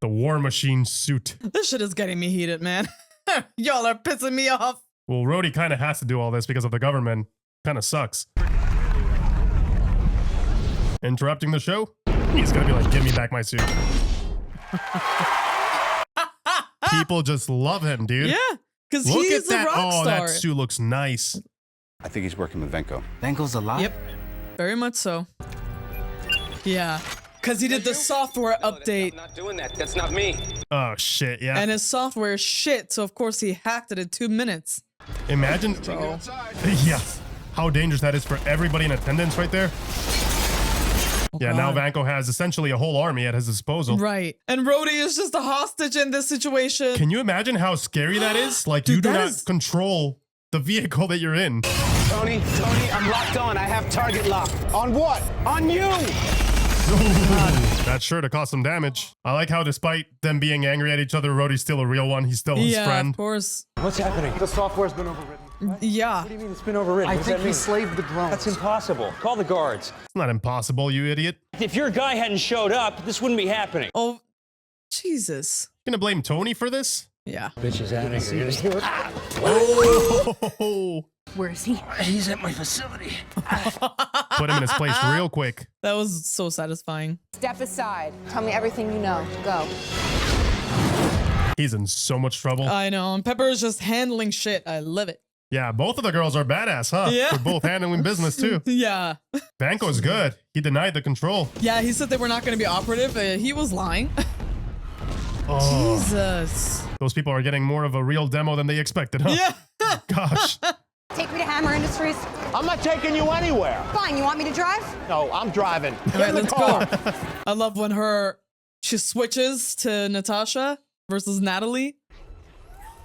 The War Machine suit. This shit is getting me heated, man. Y'all are pissing me off. Well, Rhodey kind of has to do all this because of the government. Kind of sucks. Interrupting the show? He's gonna be like, give me back my suit. People just love him, dude. Yeah, because Look he's at that. a rock Oh, star. that suit looks nice. I think he's working with Vanko. Vanko's alive? Yep, very much so. Yeah, because he did the software update. I'm not doing that. That's not me. Oh, shit, yeah. And his software is shit, so of course he hacked it in 2 minutes. Imagine, Bro. yeah, how dangerous that is for everybody in attendance right there. Yeah, now Vanko has essentially a whole army at his disposal. Right. And Rhodey is just a hostage in this situation. Can you imagine how scary that is? Like, Dude, you do that not is- control the vehicle that you're in. Tony, I'm locked on. I have target lock. On what? On you! That's sure to cause some damage. I like how despite them being angry at each other, Rhodey's still a real one. He's still his Yeah, friend. of course. What's happening? The software's been overwritten. Yeah. What do you mean it's been overridden? I What does think that he mean? slaved the drones. That's impossible. Call the guards. It's not impossible, you idiot. If your guy hadn't showed up, this wouldn't be happening. Oh, Jesus. You gonna blame Tony for this? Yeah. Bitch is out of here. Oh, Where is he? He's at my facility. put him in his place real quick. That was so satisfying. Step aside. Tell me everything you know. Go. He's in so much trouble. I know. And Pepper is just handling shit. I love it. Yeah, both of the girls are badass, huh? Yeah. They're both handling business too. Yeah. Vanko's good. He denied the control. Yeah, he said they were not going to be operative. He was lying. Oh, Jesus. those people are getting more of a real demo than they expected, huh? Yeah. Gosh. Take me to Hammer Industries. I'm not taking you anywhere. Fine. You want me to drive? No, I'm driving. All right, let's go. I love when she switches to Natasha versus Natalie.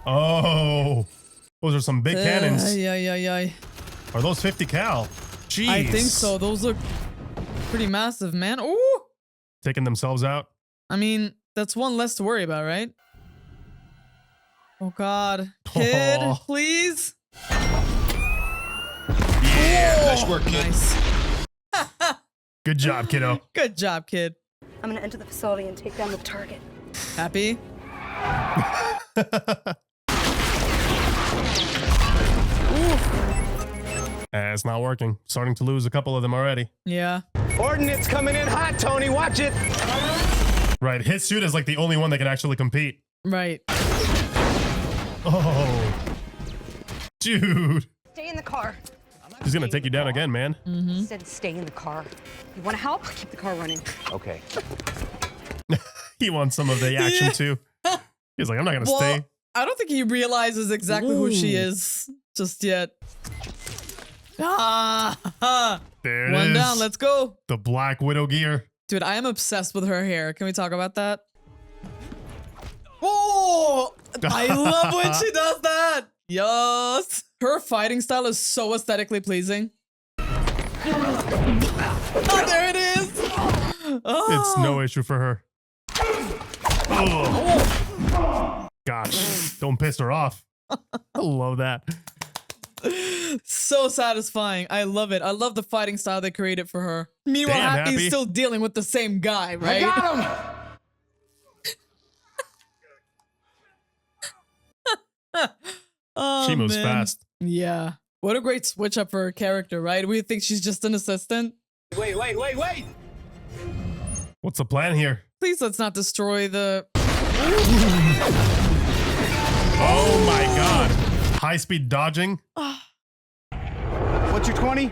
Oh, those are some big cannons. Yeah. Are those 50 cal? Jeez. I think so. Those look pretty massive, man. Ooh. Taking themselves out. I mean, that's one less to worry about, right? Oh, God. Kid, please. Yeah. Nice work, kid. Nice. Good job, kiddo. Good job, kid. I'm going to enter the facility and take down the target. Happy? It's not working. Starting to lose a couple of them already. Yeah. Ordnance coming in hot, Tony. Watch it. Right, his suit is like the only one that can actually compete. Right. Oh. Dude. Stay in the car. He's gonna take you down again, man. He said stay in the car. You want to help? Keep the car running. Okay. He wants some of the action too. He's like, I'm not gonna stay. I don't think he realizes exactly who she is just yet. Ah, there it one is. down. Let's go. The Black Widow gear. Dude, I am obsessed with her hair. Can we talk about that? Oh, I love when she does that. Yes. Her fighting style is so aesthetically pleasing. Oh, there it is. Oh. It's no issue for her. Oh. Gosh, don't piss her off. I love that. So satisfying. I love it. I love the fighting style they created for her. Meanwhile, Damn, Happy's Happy. still dealing with the same guy, right? I got him. Oh, She moves man. fast. Yeah. What a great switch up for her character, right? We think she's just an assistant. Wait. What's the plan here? Please let's not destroy the... Oh my god. High-speed dodging. What's your 20?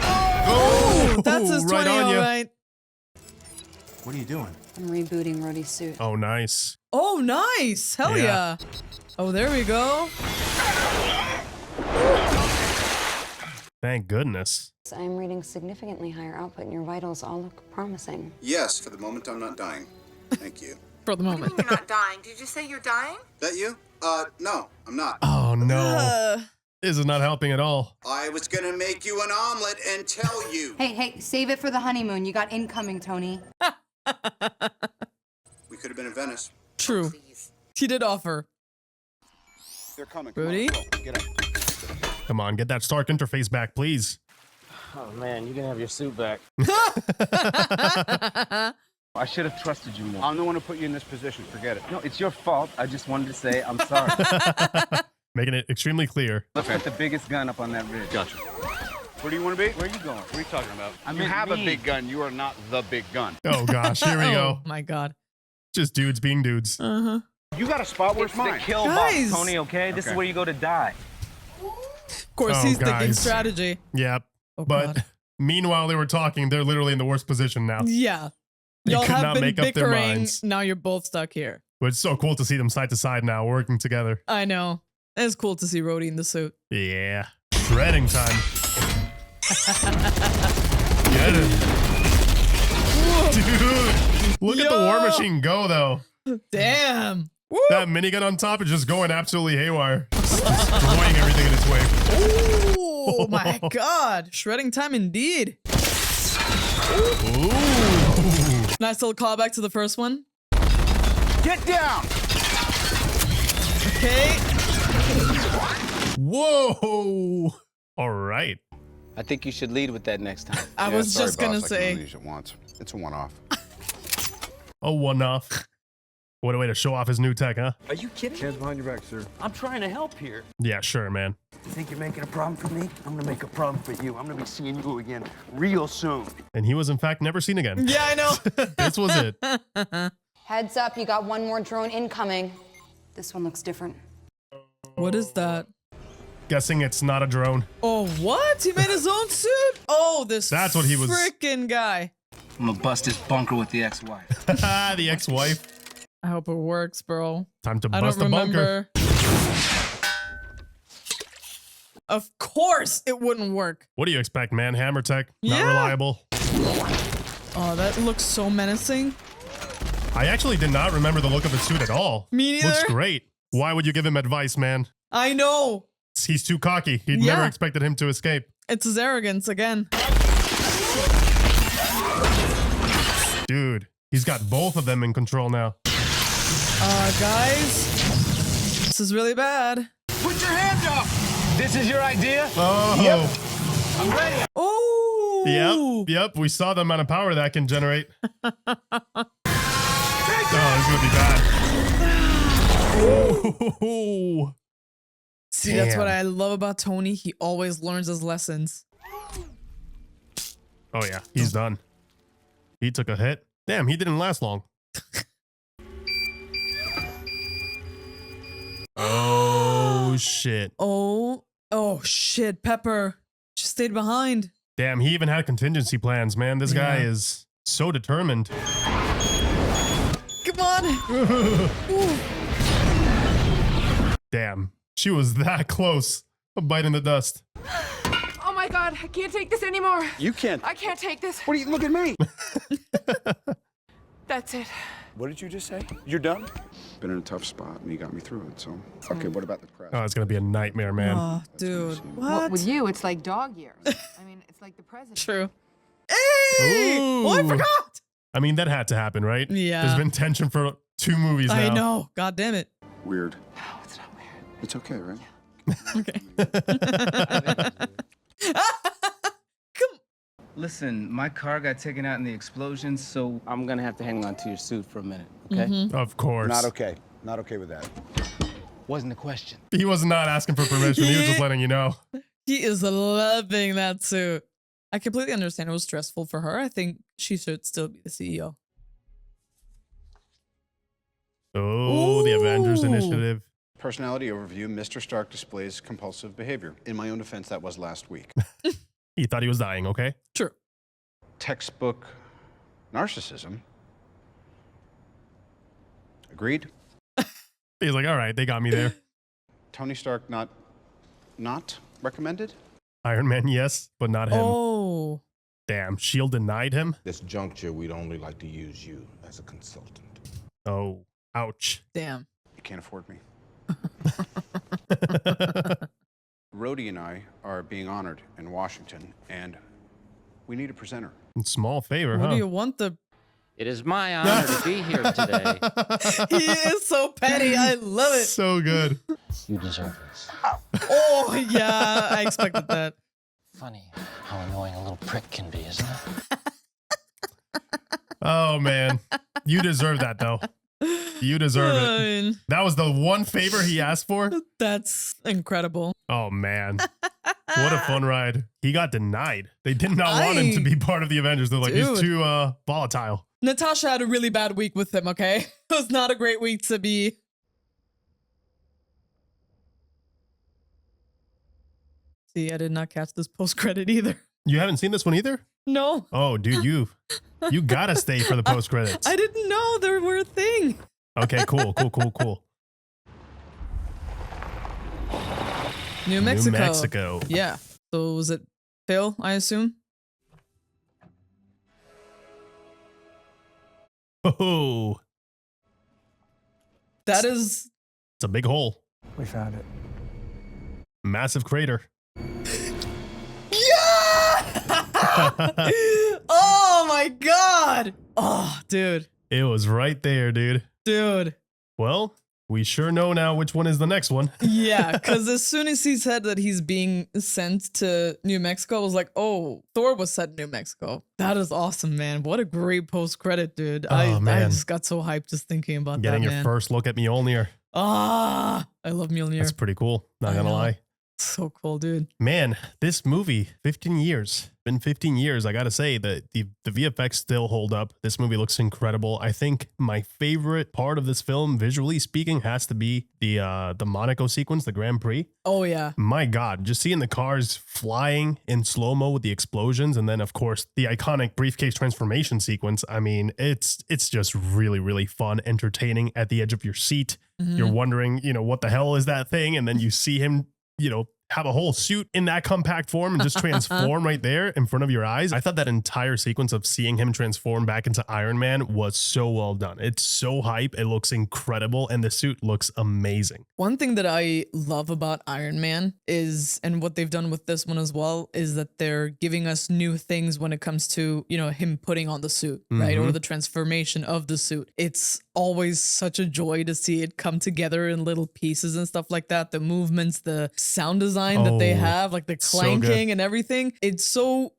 Oh, that's his 20, right on all you. right. What are you doing? I'm rebooting Rhodey's suit. Oh, nice. Oh, nice. Hell yeah. Oh, there we go. Thank goodness. I'm reading significantly higher output and your vitals all look promising. Yes, for the moment I'm not dying. Thank you. For the moment. You're not dying. Did you say you're dying? That you? No, I'm not. Oh, no. This is not helping at all. I was gonna make you an omelet and tell you. Hey, save it for the honeymoon. You got incoming, Tony. We could have been in Venice. True. She did offer. They're coming. Rudy? Get up. Come on, get that Stark interface back, please. Oh man, you can have your suit back. I should have trusted you more. I'm the one who put you in this position. Forget it. No, it's your fault. I just wanted to say I'm sorry. Making it extremely clear. Let's put the biggest gun up on that ridge. Gotcha. Where do you want to be? Where are you going? What are you talking about? I You meant have a me. big gun. You are not the big gun. Oh gosh, here we go. Oh my god. Just dudes being dudes. Uh-huh. You got a spot? Where's It's mine? the kill Guys. box, Tony, okay? This is where you go to die. Of course, Oh, he's thinking guys. strategy. Yep. Oh, But God. meanwhile, they were talking. They're literally in the worst position now. Yeah. They Y'all could have not been make up their bickering. minds. Now you're both stuck here. But it's so cool to see them side to side now, working together. I know. It's cool to see Rhodey in the suit. Yeah. Shredding time. Get it. Dude, look at the war Yo. machine go, though. Damn. Woo. That minigun on top is just going absolutely haywire. Just destroying everything in its way. Oh my god. Shredding time indeed. Ooh. Nice little callback to the first one. Get down! Okay. Whoa. All right. I think you should lead with that next time. I was just gonna I can only say. use it once. It's a one-off. A one-off. What a way to show off his new tech, huh? Are you kidding? Hands behind your back, sir. I'm trying to help here. Yeah, sure, man. You think you're making a problem for me? I'm gonna make a problem for you. I'm gonna be seeing you again real soon. And he was, in fact, never seen again. Yeah, I know. This was it. Heads up, you got one more drone incoming. This one looks different. What is that? Guessing it's not a drone. Oh, what? He made his own suit? Oh, That's what he was. Freaking guy. I'm gonna bust this bunker with the ex-wife. The ex-wife. I hope it works, bro. Time to I bust don't a bunker. remember. Of course it wouldn't work. What do you expect, man? Hammer tech, not Yeah. reliable. Oh, that looks so menacing. I actually did not remember the look of the suit at all. Me neither. Looks great. Why would you give him advice, man? I know. He's too cocky. He'd never expected him to escape. It's his arrogance again. Dude, he's got both of them in control now. Guys, this is really bad. Put your hands up! This is your idea? Oh. Yep. I'm ready. Oh. Yep. We saw the amount of power that can generate. Oh, this is gonna be bad. Oh. See, that's what I love about Tony. He always learns his lessons. Oh yeah, he's done. He took a hit. Damn, he didn't last long. Oh shit. Oh shit, Pepper. She stayed behind. Damn, he even had contingency plans, man. This guy is so determined. Come on. Damn, she was that close. A bite in the dust. Oh my god, I can't take this anymore. You can't. I can't take this. What do you look at me? That's it. What did you just say? You're done? Been in a tough spot, and you got me through it, so. Okay, what about the press? Oh, it's gonna be a nightmare, man. Oh, dude. What? With you, it's like dog years. I mean, it's like the president. True. Hey! Ooh. Oh, I forgot. I mean, that had to happen, right? Yeah. There's been tension for 2 movies now. I know. God damn it. Weird. No, it's not weird. It's okay, right? Okay. Listen, my car got taken out in the explosion, so I'm gonna have to hang on to your suit for a minute, okay? Of course. Not okay. Not okay with that. Wasn't a question. He was not asking for permission. He was just letting you know. He is loving that suit. I completely understand it was stressful for her. I think she should still be the CEO. Oh, the Avengers initiative. Personality overview. Mr. Stark displays compulsive behavior. In my own defense, that was last week. He thought he was dying, okay? True. Textbook narcissism. Agreed? He's like, all right, they got me there. Tony Stark not recommended? Iron Man, yes, but not him. Oh. Damn, S.H.I.E.L.D. denied him? This juncture, we'd only like to use you as a consultant. Oh, ouch. Damn. You can't afford me. Rhodey and I are being honored in Washington, and we need a presenter. Small favor, What huh? do you want the... It is my honor to be here today. He is so petty. I love it. So good. You deserve this. Oh, yeah. I expected that. Funny how annoying a little prick can be, isn't it? Oh, man. You deserve that, though. You deserve it. That was the one favor he asked for? That's incredible. Oh, man. What a fun ride. He got denied. They did not want him to be part of the Avengers. They're like, he's too volatile. Natasha had a really bad week with him, okay? It was not a great week to be. See, I did not catch this post-credit either. You haven't seen this one either? No. Oh, dude, you gotta stay for the post credits. I didn't know there were a thing. Okay, cool. New Mexico. New Mexico. Yeah. So was it Phil, I assume? Oh. That is... It's a big hole. We found it. Massive crater. Oh my god! Oh, dude. It was right there, dude. Dude. Well, we sure know now which one is the next one. Yeah, because as soon as he said that he's being sent to New Mexico, I was like, oh, Thor was set in New Mexico. That is awesome, man. What a great post-credit, dude. I just got so hyped just thinking about Getting that, your man. first look at Mjolnir. I love Mjolnir. That's pretty cool. Not gonna lie. So cool, dude. Man, this movie, 15 years. Been 15 years. I gotta say that the VFX still hold up. This movie looks incredible. I think my favorite part of this film, visually speaking, has to be the Monaco sequence, the Grand Prix. Oh yeah. My God, just seeing the cars flying in slow-mo with the explosions, and then of course the iconic briefcase transformation sequence. I mean, it's just really, really fun, entertaining, at the edge of your seat. You're wondering, what the hell is that thing? And then you see him, have a whole suit in that compact form and just transform right there in front of your eyes. I thought that entire sequence of seeing him transform back into Iron Man was so well done. It's so hype. It looks incredible. And the suit looks amazing. One thing that I love about Iron Man is, and what they've done with this one as well, is that they're giving us new things when it comes to, him putting on the suit, right? Or the transformation of the suit. It's always such a joy to see it come together in little pieces and stuff like that. The movements, the sound design that they have, like the clanking and everything. It's so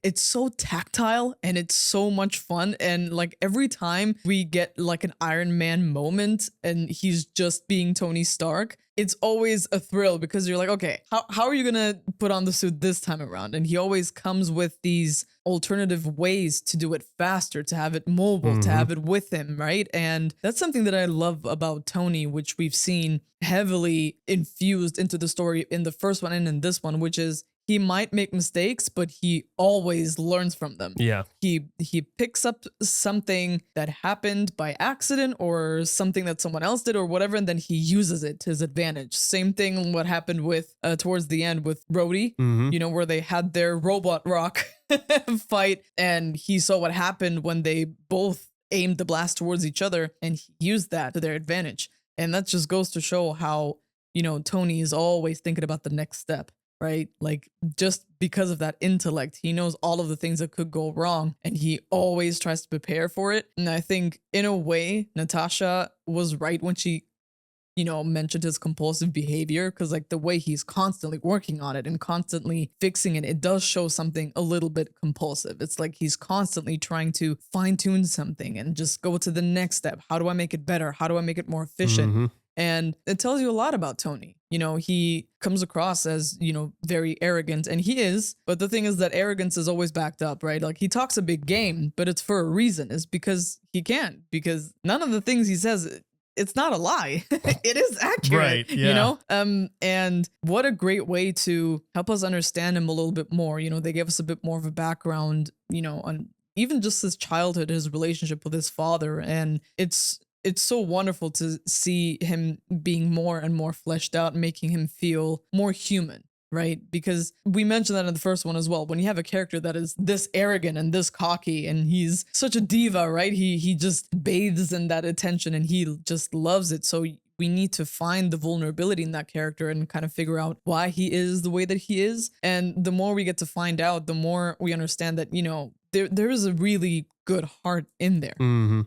tactile and it's so much fun. And like every time we get like an Iron Man moment and he's just being Tony Stark, it's always a thrill because you're like, okay, how are you gonna put on the suit this time around? And he always comes with these alternative ways to do it faster, to have it mobile, to have it with him, right? And that's something that I love about Tony, which we've seen heavily infused into the story in the first one and in this one, which is he might make mistakes, but he always learns from them. Yeah. He picks up something that happened by accident or something that someone else did or whatever, and then he uses it to his advantage. Same thing what happened with towards the end with Rhodey, where they had their robot rock fight, and he saw what happened when they both aimed the blast towards each other, and he used that to their advantage. And that just goes to show how, Tony is always thinking about the next step. Right? Like just because of that intellect, he knows all of the things that could go wrong and he always tries to prepare for it. And I think in a way, Natasha was right when she, mentioned his compulsive behavior, because like the way he's constantly working on it and constantly fixing it, it does show something a little bit compulsive. It's like he's constantly trying to fine tune something and just go to the next step. How do I make it better? How do I make it more efficient? And it tells you a lot about Tony. He comes across as, very arrogant, and he is. But the thing is that arrogance is always backed up, right? Like he talks a big game, but it's for a reason. It's because he can. Because none of the things he says, it's not a lie. It is accurate, right, yeah. And what a great way to help us understand him a little bit more. They gave us a bit more of a background, on even just his childhood, his relationship with his father. And it's so wonderful to see him being more and more fleshed out, making him feel more human, right? Because we mentioned that in the first one as well. When you have a character that is this arrogant and this cocky and he's such a diva, right? He just bathes in that attention and he just loves it. So we need to find the vulnerability in that character and kind of figure out why he is the way that he is. And the more we get to find out, the more we understand that, there is a really good heart in there.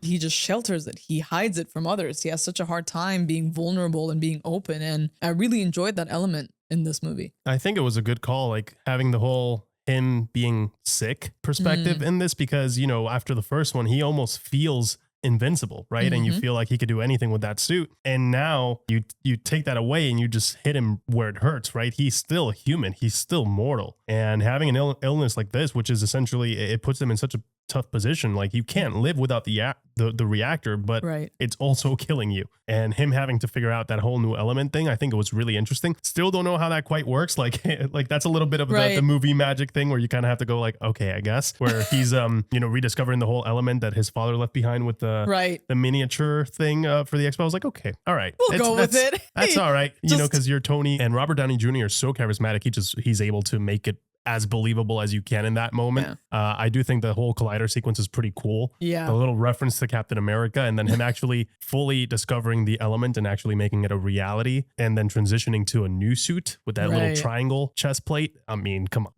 He just shelters it. He hides it from others. He has such a hard time being vulnerable and being open. And I really enjoyed that element in this movie. I think it was a good call, like having the whole him being sick perspective in this, because, after the first one, he almost feels invincible, right? And you feel like he could do anything with that suit. And now you take that away and you just hit him where it hurts, right? He's still human. He's still mortal. And having an illness like this, which is essentially, it puts him in such a tough position. Like you can't live without the reactor, but it's also killing you. And him having to figure out that whole new element thing, I think it was really interesting. Still don't know how that quite works. Like that's a little bit of the movie magic thing where you kind of have to go like, okay, I guess, where he's rediscovering the whole element that his father left behind with the miniature thing for the expo. I was like, okay, all right, we'll go with it. That's all right, because you're Tony, and Robert Downey Jr. is so charismatic. He's able to make it as believable as you can in that moment. I do think the whole collider sequence is pretty cool. Yeah. The little reference to Captain America, and then him actually fully discovering the element and actually making it a reality, and then transitioning to a new suit with that little triangle chest plate. I mean, come on.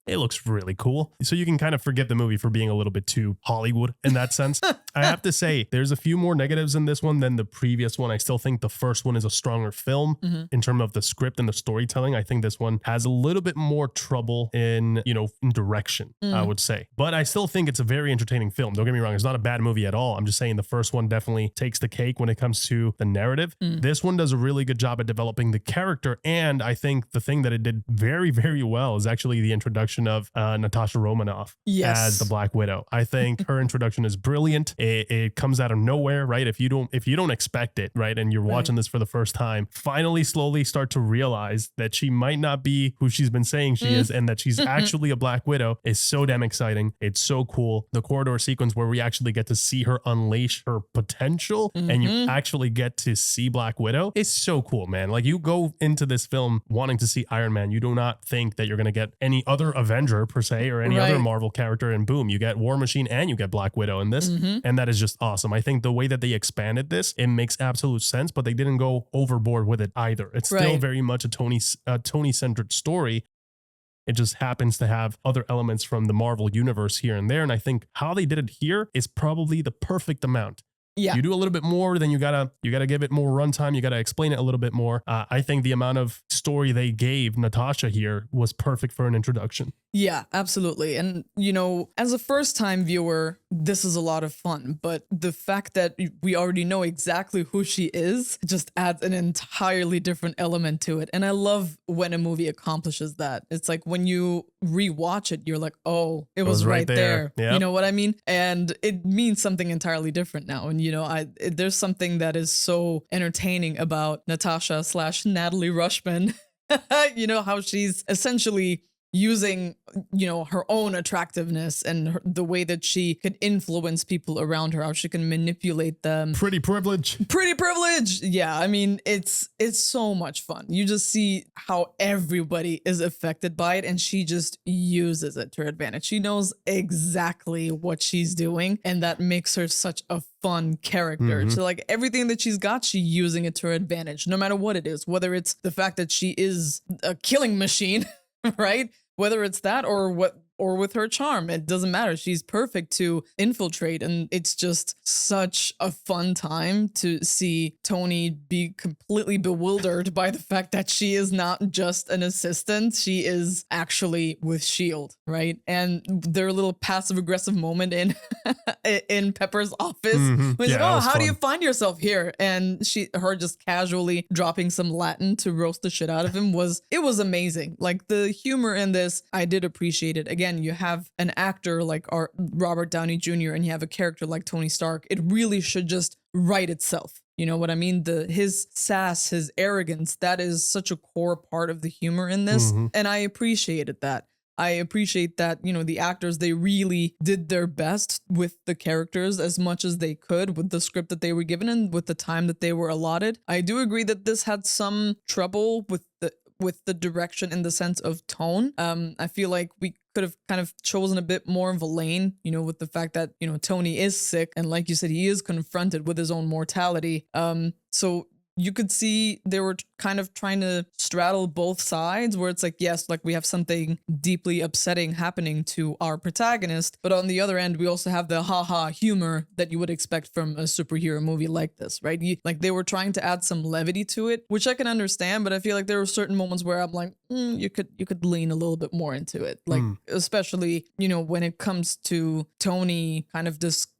It looks really cool. So you can kind of forgive the movie for being a little bit too Hollywood in that sense. I have to say, there's a few more negatives in this one than the previous one. I still think the first one is a stronger film in terms of the script and the storytelling. I think this one has a little bit more trouble in, you know, in direction, I would say. But I still think it's a very entertaining film. Don't get me wrong. It's not a bad movie at all. I'm just saying the first one definitely takes the cake when it comes to the narrative. This one does a really good job at developing the character. And I think the thing that it did very, very well is actually the introduction of Natasha Romanoff as the Black Widow. I think her introduction is brilliant. It comes out of nowhere, right? If you don't expect it, right, and you're watching this for the first time, finally slowly start to realize that she might not be who she's been saying she is, and that she's actually a Black Widow is so damn exciting. It's so cool. The corridor sequence where we actually get to see her unleash her potential and you actually get to see Black Widow is so cool, man. Like, you go into this film wanting to see Iron Man. You do not think that you're going to get any other Avenger per se or any other Marvel character, and boom, you get War Machine and you get Black Widow in this. And that is just awesome. I think the way that they expanded this, it makes absolute sense, but they didn't go overboard with it either. It's still very much a Tony-centered story. It just happens to have other elements from the Marvel universe here and there. And I think how they did it here is probably the perfect amount. Yeah. You do a little bit more, then you gotta give it more runtime. You gotta explain it a little bit more. I think the amount of story they gave Natasha here was perfect for an introduction. Yeah, absolutely. And, you know, as a first-time viewer, this is a lot of fun. But the fact that we already know exactly who she is just adds an entirely different element to it. And I love when a movie accomplishes that. It's like when you rewatch it, you're like, oh, it was right there. Yep. You know what I mean? And it means something entirely different now. And, you know, there's something that is so entertaining about Natasha / Natalie Rushman. You know, how she's essentially using, you know, her own attractiveness and the way that she could influence people around her, how she can manipulate them. Pretty privilege. Yeah, I mean, it's so much fun. You just see how everybody is affected by it, and she just uses it to her advantage. She knows exactly what she's doing, and that makes her such a fun character. So like everything that she's got, she's using it to her advantage, no matter what it is, whether it's the fact that she is a killing machine, right? Whether it's that or with her charm, it doesn't matter. She's perfect to infiltrate, and it's just such a fun time to see Tony be completely bewildered by the fact that she is not just an assistant, she is actually with S.H.I.E.L.D., right? And their little passive-aggressive moment in in Pepper's office, when he's like, oh, how do you find yourself here? And her just casually dropping some Latin to roast the shit out of him was amazing. Like, the humor in this, I did appreciate it. Again, you have an actor like Robert Downey Jr. and you have a character like Tony Stark. It really should just write itself. You know what I mean? His sass, his arrogance, that is such a core part of the humor in this. And I appreciated that. I appreciate that, you know, the actors, they really did their best with the characters as much as they could with the script that they were given and with the time that they were allotted. I do agree that this had some trouble with the direction in the sense of tone. I feel like we could have kind of chosen a bit more of a lane, you know, with the fact that, you know, Tony is sick. And like you said, he is confronted with his own mortality. So you could see they were kind of trying to straddle both sides, where it's like, yes, like we have something deeply upsetting happening to our protagonist, but on the other end, we also have the haha humor that you would expect from a superhero movie like this, right? Like they were trying to add some levity to it, which I can understand, but I feel like there were certain moments where I'm like, you could lean a little bit more into it, like especially, you know, when it comes to Tony kind of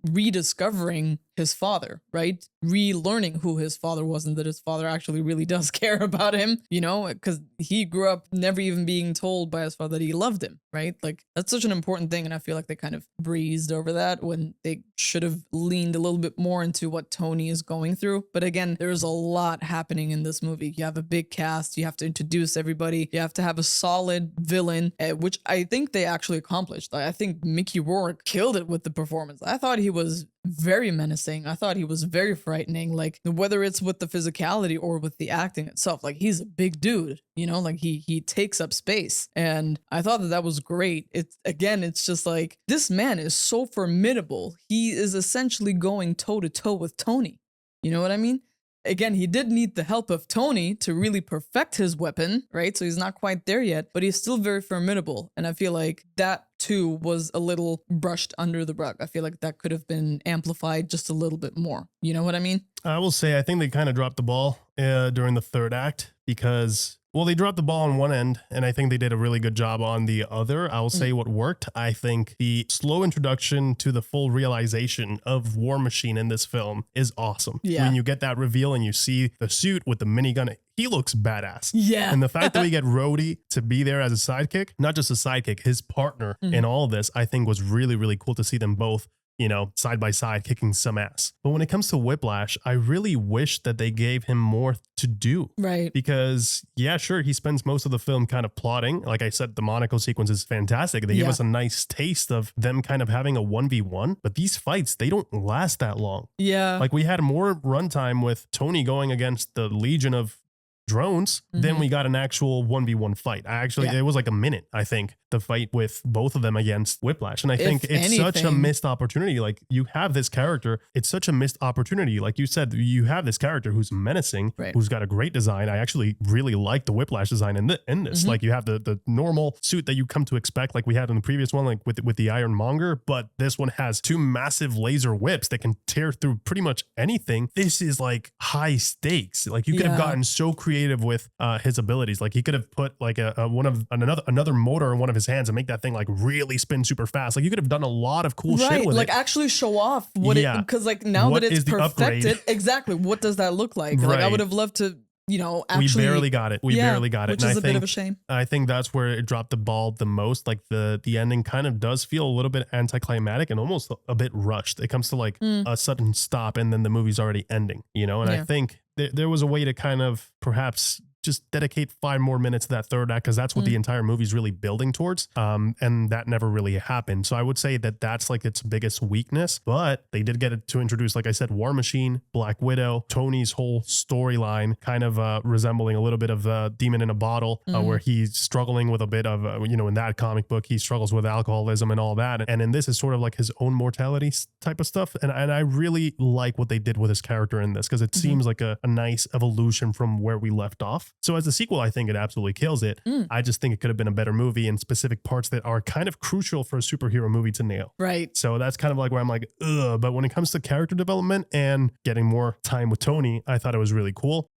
rediscovering his father, right? Relearning who his father was and that his father actually really does care about him, you know, because he grew up never even being told by his father that he loved him, right? Like that's such an important thing. And I feel like they kind of breezed over that when they should have leaned a little bit more into what Tony is going through. But again, there's a lot happening in this movie. You have a big cast, you have to introduce everybody, you have to have a solid villain, which I think they actually accomplished. I think Mickey Rourke killed it with the performance. I thought he was very menacing. I thought he was very frightening, like whether it's with the physicality or with the acting itself. Like he's a big dude, you know, like he takes up space, and I thought that was great. It's just like, this man is so formidable. He is essentially going toe to toe with Tony. You know what I mean? again, he did need the help of Tony to really perfect his weapon, right? So he's not quite there yet, but he's still very formidable. And I feel like that too was a little brushed under the rug. I feel like that could have been amplified just a little bit more. You know what I mean? I will say, I think they kind of dropped the ball during the third act because, well, they dropped the ball on one end, and I think they did a really good job on the other. I will say what worked. I think the slow introduction to the full realization of War Machine in this film is awesome. Yeah. When you get that reveal and you see the suit with the minigun, he looks badass. Yeah. And the fact that we get Rhodey to be there as a sidekick, not just a sidekick, his partner in all of this, I think was really, really cool to see them both, you know, side by side kicking some ass. But when it comes to Whiplash, I really wish that they gave him more to do. Right. Because, yeah, sure, he spends most of the film kind of plotting. Like I said, the Monaco sequence is fantastic. They give us a nice taste of them kind of having a 1v1. But these fights, they don't last that long. Yeah. Like we had more runtime with Tony going against the Legion of drones, then we got an actual 1v1 fight. It was like a minute, I think, the fight with both of them against Whiplash. And I think it's such a missed opportunity. Like you have this character, it's such a missed opportunity. Like you said, you have this character who's menacing, who's got a great design. I actually really like the Whiplash design in this. Like you have the normal suit that you come to expect, like we had in the previous one, like with the Ironmonger, but this one has two massive laser whips that can tear through pretty much anything. This is like high stakes. Like you could have gotten so creative with his abilities. Like he could have put like another motor in one of his hands and make that thing like really spin super fast. Like you could have done a lot of cool shit with like it. actually show off what it, because like now What that it's is the perfected, upgrade? exactly what does that look like? Like I would have loved to, you know, actually. We barely got it. We barely got it. Which And is I a bit of a shame. I think that's where it dropped the ball the most. Like the ending kind of does feel a little bit anticlimactic and almost a bit rushed. It comes to like a sudden stop and then the movie's already ending, you know? And I think there was a way to kind of perhaps just dedicate 5 more minutes to that third act because that's what the entire movie's really building towards. And that never really happened. So I would say that that's like its biggest weakness, but they did get it to introduce, like I said, War Machine, Black Widow, Tony's whole storyline kind of resembling a little bit of Demon in a Bottle, where he's struggling with a bit of, you know, in that comic book, he struggles with alcoholism and all that. And in this is sort of like his own mortality type of stuff. And I really like what they did with his character in this because it seems like a nice evolution from where we left off. So as a sequel, I think it absolutely kills it. I just think it could have been a better movie in specific parts that are kind of crucial for a superhero movie to nail. Right. So that's kind of like where I'm like, ugh. But when it comes to character development and getting more time with Tony, I thought it was really cool.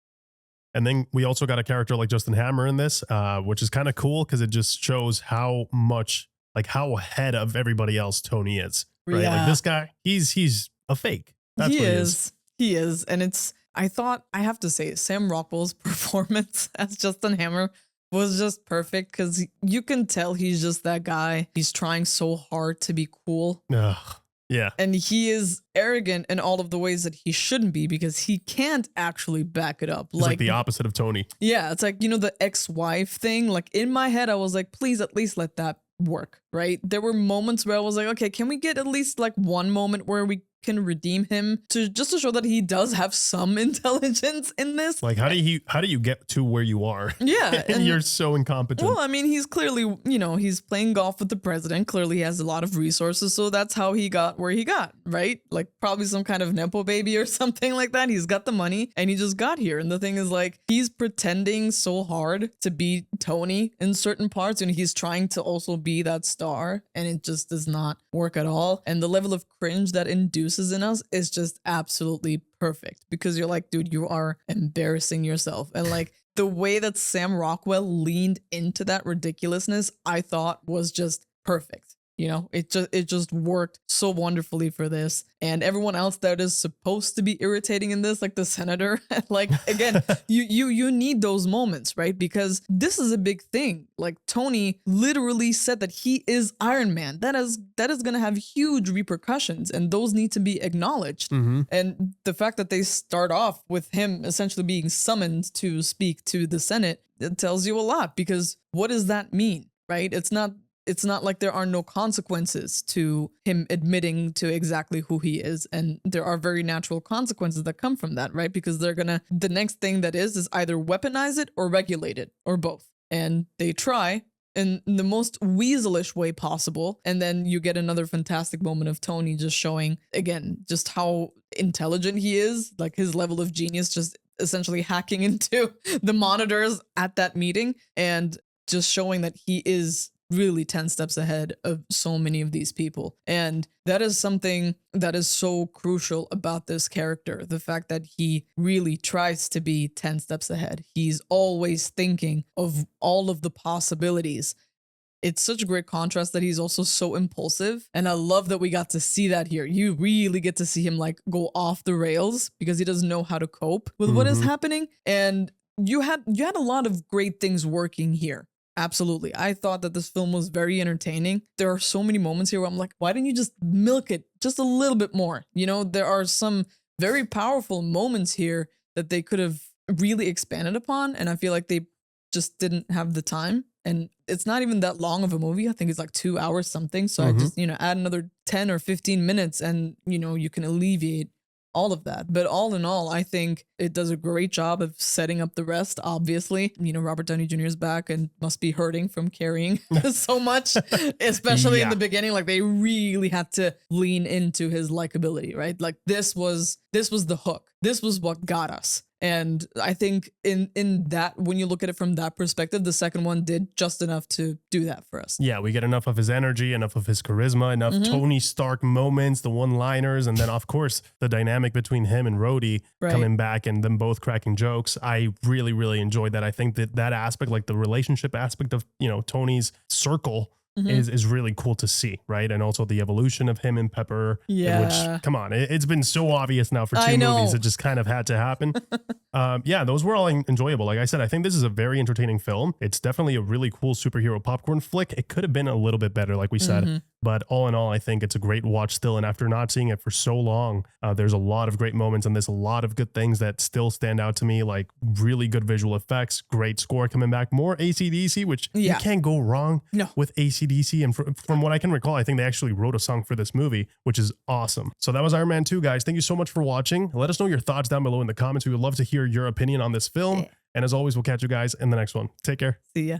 And then we also got a character like Justin Hammer in this, which is kind of cool because it just shows how much, like how ahead of everybody else Tony is. Right. Yeah. Like this guy, he's a fake. That's what he is. He is. And I thought, I have to say, Sam Rockwell's performance as Justin Hammer was just perfect because you can tell he's just that guy. He's trying so hard to be cool. Ugh. Yeah. And he is arrogant in all of the ways that he shouldn't be because he can't actually back it up. He's like the opposite of Tony. Yeah, it's like, you know, the ex-wife thing. Like in my head, I was like, please at least let that work, right? There were moments where I was like, okay, can we get at least like one moment where we can redeem him to show that he does have some intelligence in this. Like how do you get to where you are? Yeah. and you're so incompetent. Well, I mean, he's clearly, you know, he's playing golf with the president. Clearly he has a lot of resources. So that's how he got where he got, right? Like probably some kind of Nepo baby or something like that. He's got the money and he just got here. And the thing is like, he's pretending so hard to be Tony in certain parts and he's trying to also be that star and it just does not work at all. And the level of cringe that induces in us is just absolutely perfect because you're like, dude, you are embarrassing yourself. And like the way that Sam Rockwell leaned into that ridiculousness, I thought was just perfect. You know, it just worked so wonderfully for this. And everyone else that is supposed to be irritating in this, like the senator, like again, you need those moments, right? Because this is a big thing. Like Tony literally said that he is Iron Man. That is going to have huge repercussions and those need to be acknowledged. And the fact that they start off with him essentially being summoned to speak to the Senate, it tells you a lot because what does that mean, right? It's not like there are no consequences to him admitting to exactly who he is. And there are very natural consequences that come from that, right? Because the next thing that is either weaponize it or regulate it or both. And they try in the most weaselish way possible. And then you get another fantastic moment of Tony just showing, again, just how intelligent he is, like his level of genius, just essentially hacking into the monitors at that meeting and just showing that he is really 10 steps ahead of so many of these people. And that is something that is so crucial about this character. The fact that he really tries to be 10 steps ahead. He's always thinking of all of the possibilities. It's such a great contrast that he's also so impulsive. And I love that we got to see that here. You really get to see him like go off the rails because he doesn't know how to cope with what is happening. And you had a lot of great things working here. Absolutely. I thought that this film was very entertaining. There are so many moments here where I'm like, why didn't you just milk it just a little bit more? You know, there are some very powerful moments here that they could have really expanded upon. And I feel like they just didn't have the time. And it's not even that long of a movie. I think it's like 2 hours something. So I just, add another 10 or 15 minutes and, you can alleviate all of that. But all in all, I think it does a great job of setting up the rest, obviously. Robert Downey Jr. is back and must be hurting from carrying so much, especially in the beginning. Like they really had to lean into his likability, right? Like this was the hook. This was what got us. And I think in that, when you look at it from that perspective, the second one did just enough to do that for us. Yeah, we get enough of his energy, enough of his charisma, enough Tony Stark moments, the one-liners, and then, of course, the dynamic between him and Rhodey coming back and them both cracking jokes. I really, really enjoyed that. I think that aspect, like the relationship aspect of, Tony's circle, is really cool to see, right? And also the evolution of him and Pepper, which, come on, it's been so obvious now for two movies. It just kind of had to happen. Those were all enjoyable. Like I said, I think this is a very entertaining film. It's definitely a really cool superhero popcorn flick. It could have been a little bit better, like we said. But all in all, I think it's a great watch still. And after not seeing it for so long, there's a lot of great moments and there's a lot of good things that still stand out to me, like really good visual effects, great score coming back, more AC/DC, which you can't go wrong with AC/DC. And from what I can recall, I think they actually wrote a song for this movie, which is awesome. So that was Iron Man 2, guys. Thank you so much for watching. Let us know your thoughts down below in the comments. We would love to hear your opinion on this film. And as always, we'll catch you guys in the next one. Take care. See ya.